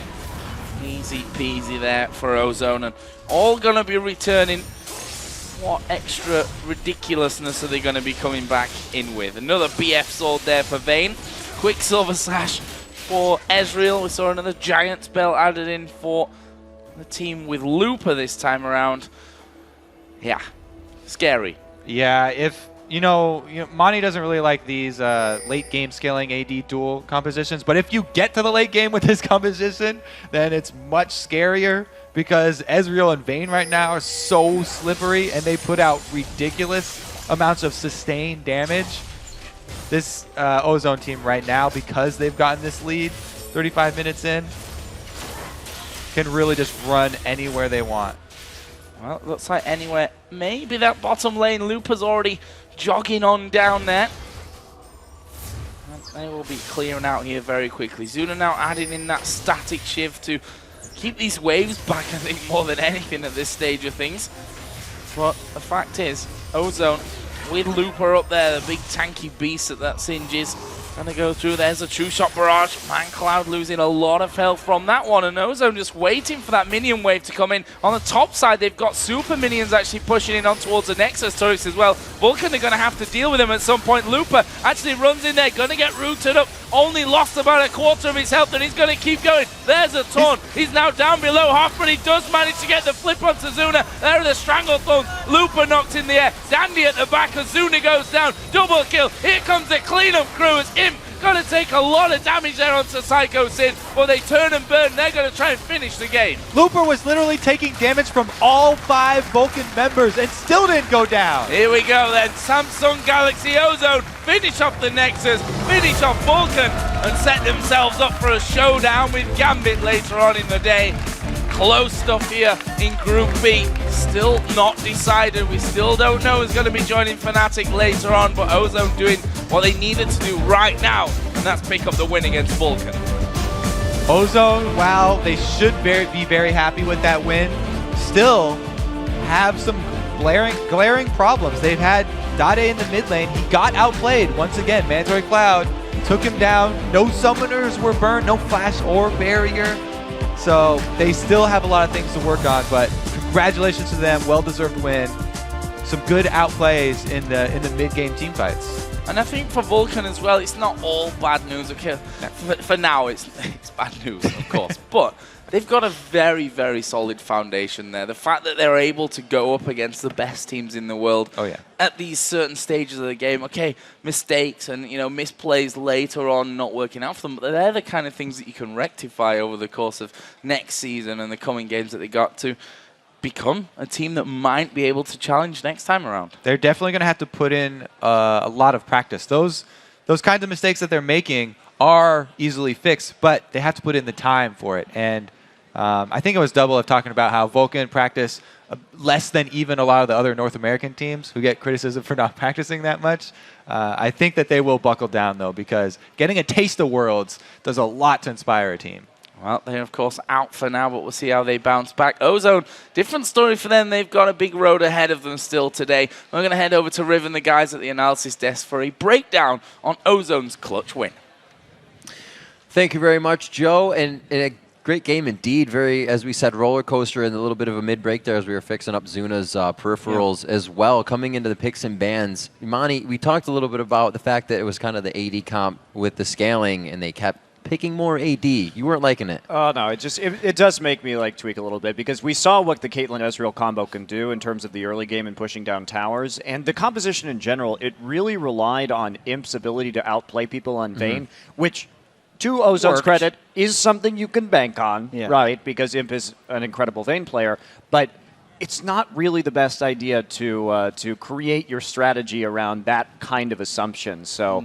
Easy peasy there for Ozone, and all going to be returning. What extra ridiculousness are they going to be coming back in with? Another BF sword there for Vayne. Quicksilver Sash for Ezreal. We saw another giant spell added in for the team with Looper this time around. Yeah, scary. Yeah, if you know Monty doesn't really like these late game scaling AD duel compositions, but if you get to the late game with this composition, then it's much scarier because Ezreal and Vayne right now are so slippery and they put out ridiculous amounts of sustained damage. This Ozone team right now, because they've gotten this lead 35 minutes in, can really just run anywhere they want. Well, it looks like anywhere. Maybe that bottom lane. Looper's already jogging on down there. And they will be clearing out here very quickly. Zuna now adding in that static shift to keep these waves back, I think, more than anything at this stage of things. But the fact is, Ozone with Looper up there, the big tanky beast that singes. Gonna go through. There's a true shot barrage. Mindcloud losing a lot of health from that one, and Ozone just waiting for that minion wave to come in. On the top side, they've got super minions actually pushing in on towards the Nexus turrets as well. Vulcan are gonna have to deal with them at some point. Looper actually runs in there, gonna get rooted up. Only lost about a quarter of his health, and he's gonna keep going. There's a taunt. He's now down below half, but he does manage to get the flip onto Zuna. There are the stranglethorns. Looper knocked in the air. Dandy at the back as Zuna goes down. Double kill. Here comes the cleanup crew as Imp gonna take a lot of damage there onto Psycho Sid, but they turn and burn. They're gonna try and finish the game. Looper was literally taking damage from all 5 Vulcan members and still didn't go down. Here we go then. Samsung Galaxy Ozone finish off the Nexus, finish off Vulcan, and set themselves up for a showdown with Gambit later on in the day. Close stuff here in Group B. Still not decided. We still don't know who's going to be joining Fnatic later on, but Ozone doing what they needed to do right now, and that's pick up the win against Vulcan. Ozone, while they should be very happy with that win, still have some glaring problems. They've had Dade in the mid lane. He got outplayed once again. Mandatory Cloud took him down. No summoners were burned, no flash or barrier. So they still have a lot of things to work on, but congratulations to them. Well-deserved win. Some good outplays in the mid-game team fights. And I think for Vulcan as well, it's not all bad news. Okay, for now it's bad news, of course, but they've got a very, very solid foundation there. The fact that they're able to go up against the best teams in the world at these certain stages of the game. Okay, mistakes and misplays later on not working out for them, but they're the kind of things that you can rectify over the course of next season and the coming games that they got to become a team that might be able to challenge next time around. They're definitely going to have to put in a lot of practice. Those kinds of mistakes that they're making are easily fixed, but they have to put in the time for it. And I think it was Double F talking about how Vulcan practice less than even a lot of the other North American teams who get criticism for not practicing that much. I think that they will buckle down, though, because getting a taste of Worlds does a lot to inspire a team. Well, they're, of course, out for now, but we'll see how they bounce back. Ozone, different story for them. They've got a big road ahead of them still today. We're going to head over to Riv and the guys at the analysis desk for a breakdown on Ozone's clutch win. Thank you very much, Joe. And a great game indeed. Very, as we said, roller coaster and a little bit of a mid-break there as we were fixing up Zuna's peripherals as well. Coming into the picks and bans, Imani, we talked a little bit about the fact that it was kind of the AD comp with the scaling, and they kept picking more AD. You weren't liking it. Oh, no, it does make me like tweak a little bit because we saw what the Caitlyn Ezreal combo can do in terms of the early game and pushing down towers. And the composition in general, it really relied on Imp's ability to outplay people on Vayne, which, to Ozone's credit, is something you can bank on, right? Because Imp is an incredible Vayne player. But it's not really the best idea to create your strategy around that kind of assumption. So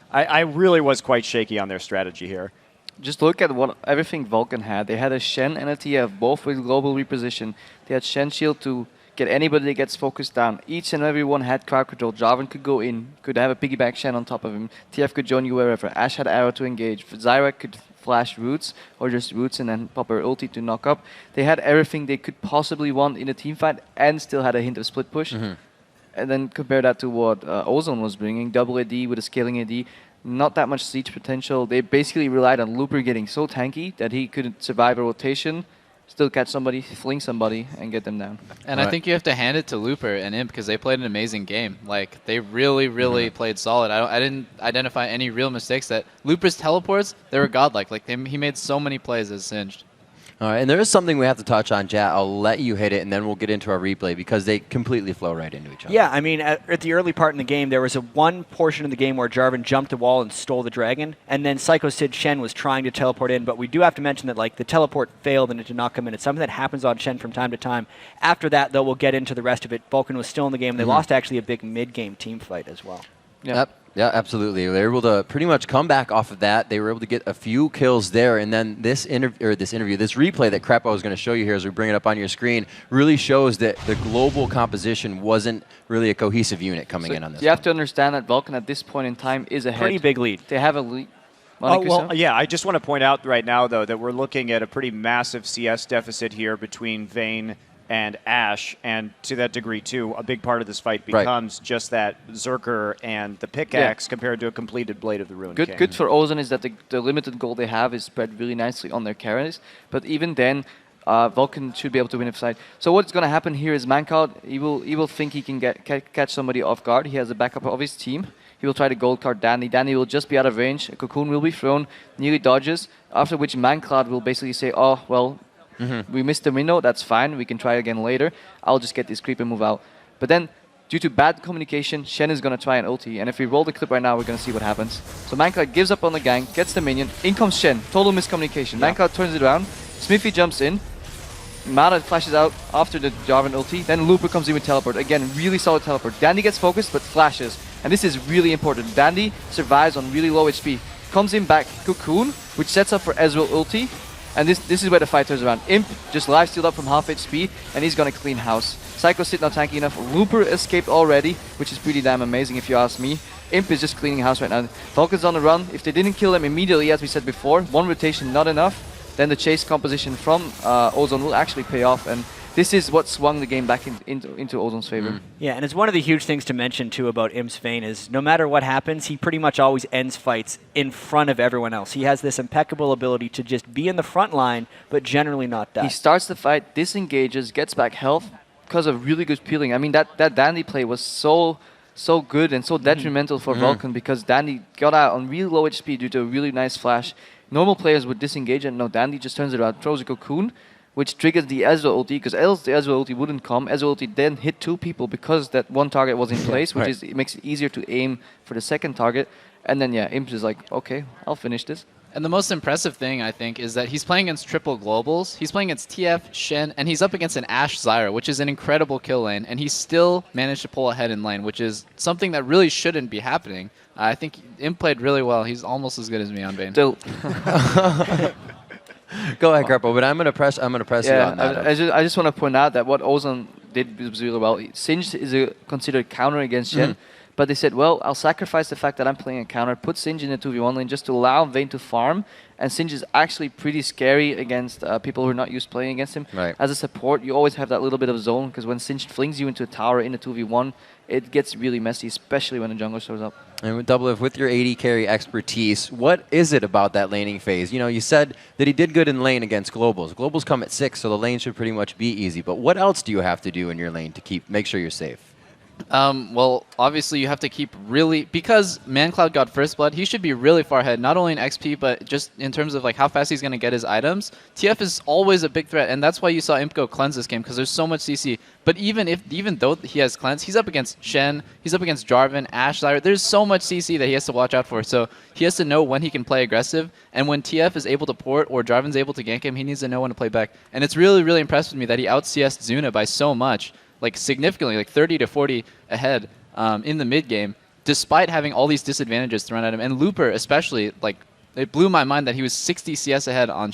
I really was quite shaky on their strategy here. Just look at what everything Vulcan had. They had a Shen and a TF, both with global reposition. They had Shen shield to get anybody that gets focused down. Each and every one had crowd control. Jarvan could go in, could have a piggyback Shen on top of him. TF could join you wherever. Ashe had arrow to engage. Zyra could flash roots, or just roots and then pop her ulti to knock up. They had everything they could possibly want in a team fight and still had a hint of split push. And then compare that to what Ozone was bringing. Double AD with a scaling AD. Not that much siege potential. They basically relied on Looper getting so tanky that he couldn't survive a rotation, still catch somebody, fling somebody, and get them down. And I think you have to hand it to Looper and Imp because they played an amazing game. Like, they really, really played solid. I didn't identify any real mistakes. That Looper's teleports, they were godlike. Like, he made so many plays as Singed. All right, and there is something we have to touch on, Jat. I'll let you hit it, and then we'll get into our replay because they completely flow right into each other. Yeah, I mean, at the early part in the game, there was one portion of the game where Jarvan jumped the wall and stole the dragon, and then Psycho Sid Shen was trying to teleport in, but we do have to mention that like the teleport failed and it did not come in. It's something that happens on Shen from time to time. After that, though, we'll get into the rest of it. Vulcan was still in the game. They lost actually a big mid-game team fight as well. Yep. Yeah, absolutely. They were able to pretty much come back off of that. They were able to get a few kills there, and then this replay that Crepo is going to show you here as we bring it up on your screen really shows that the global composition wasn't really a cohesive unit coming in on this. You have to understand that Vulcan at this point in time is ahead. Pretty big lead. They have a lead. Well, yeah, I just want to point out right now, though, that we're looking at a pretty massive CS deficit here between Vayne and Ashe, and to that degree, too, a big part of this fight becomes just that Zerker and the pickaxe compared to a completed Blade of the Ruined King. Good for Ozone is that the limited gold they have is spread really nicely on their carries, but even then, Vulcan should be able to win a fight. So what's going to happen here is Mancloud, he will think he can catch somebody off guard. He has a backup of his team. He will try to gold card Danny. Danny will just be out of range. A cocoon will be thrown, nearly dodges, after which Mancloud will basically say, oh, well, we missed the window, that's fine, we can try again later. I'll just get this creep and move out. But then, due to bad communication, Shen is going to try an ulti, and if we roll the clip right now, we're going to see what happens. So Mancloud gives up on the gank, gets the minion, in comes Shen, total miscommunication. Mancloud turns it around, Smithy jumps in, Mara flashes out after the Jarvan ulti, then Looper comes in with teleport. Again, really solid teleport. Dandy gets focused, but flashes. And this is really important. Dandy survives on really low HP. Comes in back, Cocoon, which sets up for Ezreal ulti. And this is where the fight turns around. Imp just lifestealed up from half HP, and he's gonna clean house. Psycho Sid not tanky enough. Looper escaped already, which is pretty damn amazing if you ask me. Imp is just cleaning house right now. Vulcan's on the run. If they didn't kill them immediately, as we said before, one rotation not enough, then the chase composition from Ozone will actually pay off. And this is what swung the game back into Ozone's favor. Yeah, and it's one of the huge things to mention, too, about Imp's Vayne is no matter what happens, he pretty much always ends fights in front of everyone else. He has this impeccable ability to just be in the front line, but generally not die. He starts the fight, disengages, gets back health because of really good peeling. I mean, that Dandy play was so good and so detrimental for Vulcan because Dandy got out on really low HP due to a really nice flash. Normal players would disengage, and no, Dandy just turns it around, throws a cocoon, which triggers the Ezreal ulti, because else the Ezreal ulti wouldn't come. Ezreal ulti then hit two people because that one target was in place, which it makes it easier to aim for the second target. And then, yeah, Imp is like, okay, I'll finish this. And the most impressive thing, I think, is that he's playing against triple globals. He's playing against TF, Shen, and he's up against an Ashe Zyra, which is an incredible kill lane, and he still managed to pull ahead in lane, which is something that really shouldn't be happening. I think Imp played really well. He's almost as good as me on Vayne. Still. Go ahead, Kerpo, but I'm gonna press you on that. I just want to point out that what Ozone did was really well. Singed is considered counter against Shen, but they said, well, I'll sacrifice the fact that I'm playing a counter, put Singed in a 2v1 lane just to allow Vayne to farm, and Singed is actually pretty scary against people who are not used to playing against him. Right. As a support, you always have that little bit of zone, because when Singed flings you into a tower in a 2v1, it gets really messy, especially when a jungler shows up. And with Double F, with your AD carry expertise, what is it about that laning phase? You know, you said that he did good in lane against Globals. Globals come at 6, so the lane should pretty much be easy. But what else do you have to do in your lane to make sure you're safe? Well, obviously you have to keep because ManCloud got first blood, he should be really far ahead, not only in XP, but just in terms of like how fast he's going to get his items. TF is always a big threat, and that's why you saw Imco cleanse this game, because there's so much CC. But even though he has cleanse, he's up against Shen, he's up against Jarvan, Ashe, Zyra. There's so much CC that he has to watch out for. So he has to know when he can play aggressive, and when TF is able to port or Jarvan's able to gank him, he needs to know when to play back. And it's really, really impressed with me that he out-CS'd Zuna by so much. Like significantly, like 30 to 40 ahead in the mid game, despite having all these disadvantages thrown at him. And Looper especially, like it blew my mind that he was 60 CS ahead on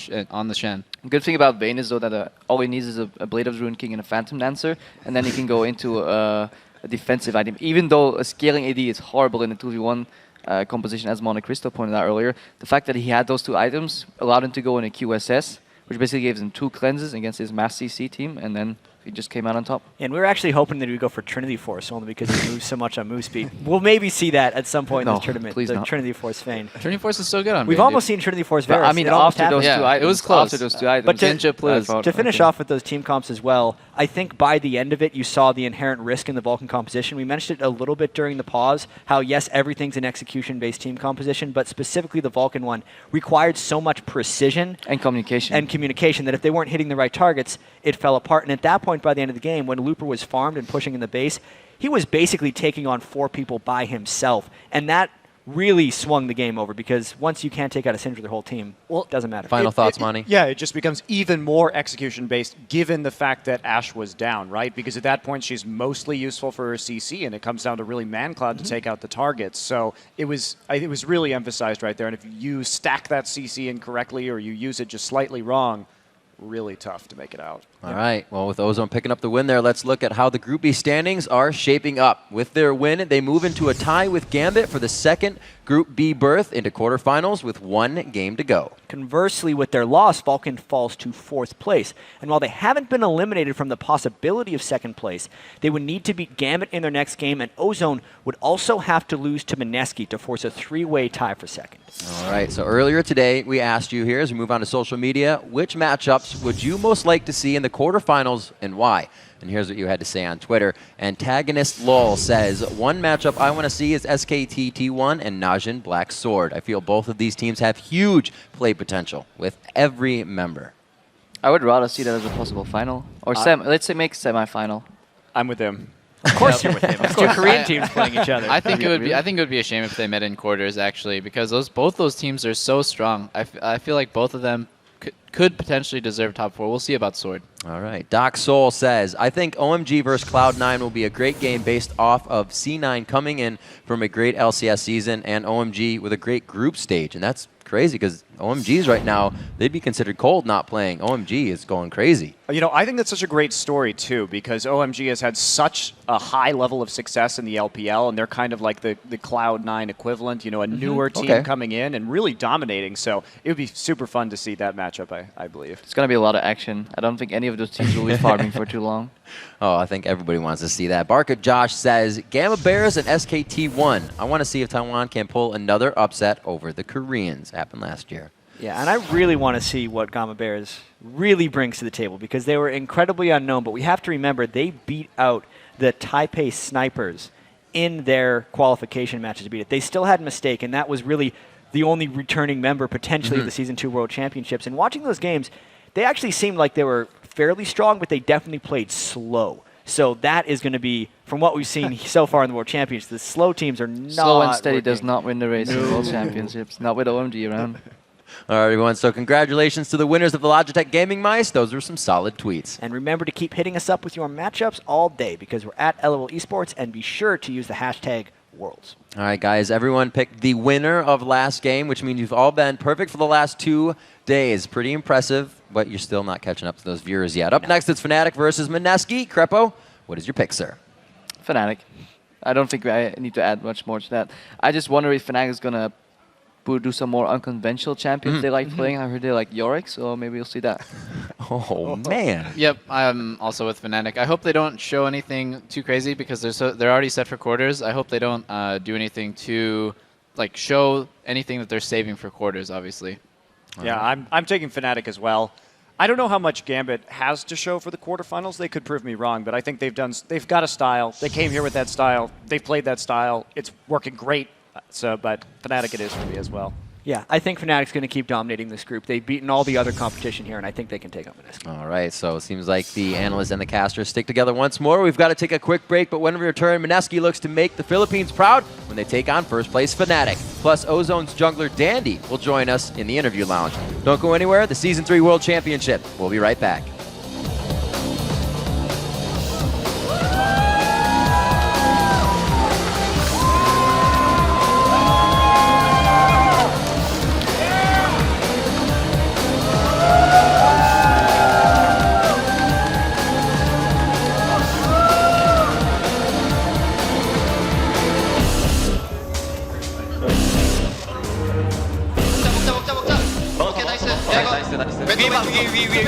the Shen. Good thing about Vayne is though that all he needs is a Blade of the Ruined King and a Phantom Dancer, and then he can go into a defensive item. Even though a scaling AD is horrible in the 2v1 composition, as Monte Cristo pointed out earlier, the fact that he had those two items allowed him to go in a QSS, which basically gives him 2 cleanses against his mass CC team, and then he just came out on top. And we were actually hoping that he would go for Trinity Force, only because he moves so much on move speed. We'll maybe see that at some point in this tournament, the Trinity Force Vayne. Trinity Force is so good on We've almost seen Trinity Force Varus. I mean, after those two items. It was close. After those two items. But to finish off with those team comps as well, I think by the end of it, you saw the inherent risk in the Vulcan composition. We mentioned it a little bit during the pause, how yes, everything's an execution-based team composition, but specifically the Vulcan one required so much precision and communication that if they weren't hitting the right targets, it fell apart. And at that point, by the end of the game, when Looper was farmed and pushing in the base, he was basically taking on 4 people by himself. And that really swung the game over, because once you can't take out a Singed with their whole team, it doesn't matter. Final thoughts, Monty? Yeah, it just becomes even more execution-based given the fact that Ashe was down, right? Because at that point, she's mostly useful for her CC, and it comes down to really ManCloud to take out the targets. So it was really emphasized right there. And if you stack that CC incorrectly or you use it just slightly wrong, really tough to make it out. All right. Well, with Ozone picking up the win there, let's look at how the Group B standings are shaping up. With their win, they move into a tie with Gambit for the second Group B berth into quarterfinals with 1 game to go. Conversely, with their loss, Vulcan falls to 4th place. And while they haven't been eliminated from the possibility of 2nd place, they would need to beat Gambit in their next game, and Ozone would also have to lose to Mineski to force a 3-way tie for 2nd. All right. So earlier today, we asked you here, as we move on to social media, which matchups would you most like to see in the quarterfinals and why? And here's what you had to say on Twitter. Antagonist LOL says, one matchup I want to see is SKT T1 and Najin Black Sword. I feel both of these teams have huge play potential with every member. I would rather see that as a possible final. Or let's say make semi-final. I'm with him. Of course you're with him. It's 2 Korean teams playing each other. I think it would be a shame if they met in quarters, actually, because both those teams are so strong. I feel like both of them could potentially deserve top 4. We'll see about Sword. All right. Doc Soul says, I think OMG versus Cloud9 will be a great game based off of C9 coming in from a great LCS season and OMG with a great group stage. And that's crazy because OMG's right now, they'd be considered cold not playing. OMG is going crazy. You know, I think that's such a great story, too, because OMG has had such a high level of success in the LPL, and they're kind of like the Cloud9 equivalent, you know, a newer team coming in and really dominating. So it would be super fun to see that matchup, I believe. It's going to be a lot of action. I don't think any of those teams will be farming for too long. Oh, I think everybody wants to see that. Barker Josh says, Gamma Bears and SKT1. I want to see if Taiwan can pull another upset over the Koreans. Happened last year. Yeah, and I really want to see what Gamma Bears really brings to the table, because they were incredibly unknown. But we have to remember they beat out the Taipei Snipers in their qualification matches to beat it. They still had Mistake, and that was really the only returning member potentially of the Season 2 World Championships. And watching those games, they actually seemed like they were fairly strong, but they definitely played slow. So that is going to be, from what we've seen so far in the World Championships, the slow teams are not slow and steady working. does not win the race in the World Championships, not with OMG around. All right, everyone. So congratulations to the winners of the Logitech Gaming Mice. Those were some solid tweets. And remember to keep hitting us up with your matchups all day, because we're at LOL Esports, and be sure to use the hashtag Worlds. All right, guys, everyone picked the winner of last game, which means you've all been perfect for the last 2 days. Pretty impressive, but you're still not catching up to those viewers yet. Up next, it's Fnatic versus Mineski. Crepo, what is your pick, sir? Fnatic. I don't think I need to add much more to that. I just wonder if Fnatic is going to do some more unconventional champions they like playing. I heard they like Yorick, so maybe you'll see that. Oh, man. Yep, I'm also with Fnatic. I hope they don't show anything too crazy because they're already set for quarters. I hope they don't do anything to show anything that they're saving for quarters, obviously. Yeah, I'm taking Fnatic as well. I don't know how much Gambit has to show for the quarterfinals. They could prove me wrong, but I think they've got a style. They came here with that style. They've played that style. It's working great. So, but Fnatic it is for me as well. Yeah, I think Fnatic's going to keep dominating this group. They've beaten all the other competition here, and I think they can take on Mineski. All right, so it seems like the analysts and the casters stick together once more. We've got to take a quick break, but when we return, Mineski looks to make the Philippines proud when they take on first place Fnatic. Plus, Ozone's jungler Dandy will join us in the interview lounge. Don't go anywhere. The Season 3 World Championship. We'll be right back.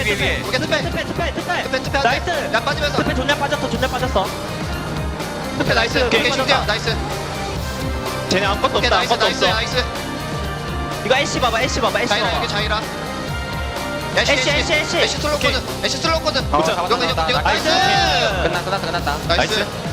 위에. 오케이, 스페. 나이스. 야, 빠지면서. 스페 존나 빠졌어. 스페 나이스. 오케이, 중대형 나이스. 쟤네 아무것도 없다. 아무것도 없어. 나이스. 이거 애쉬 봐봐. 자이라, 이게 자이라. 애쉬 슬로우 코드. 나이스. 끝났다. 나이스.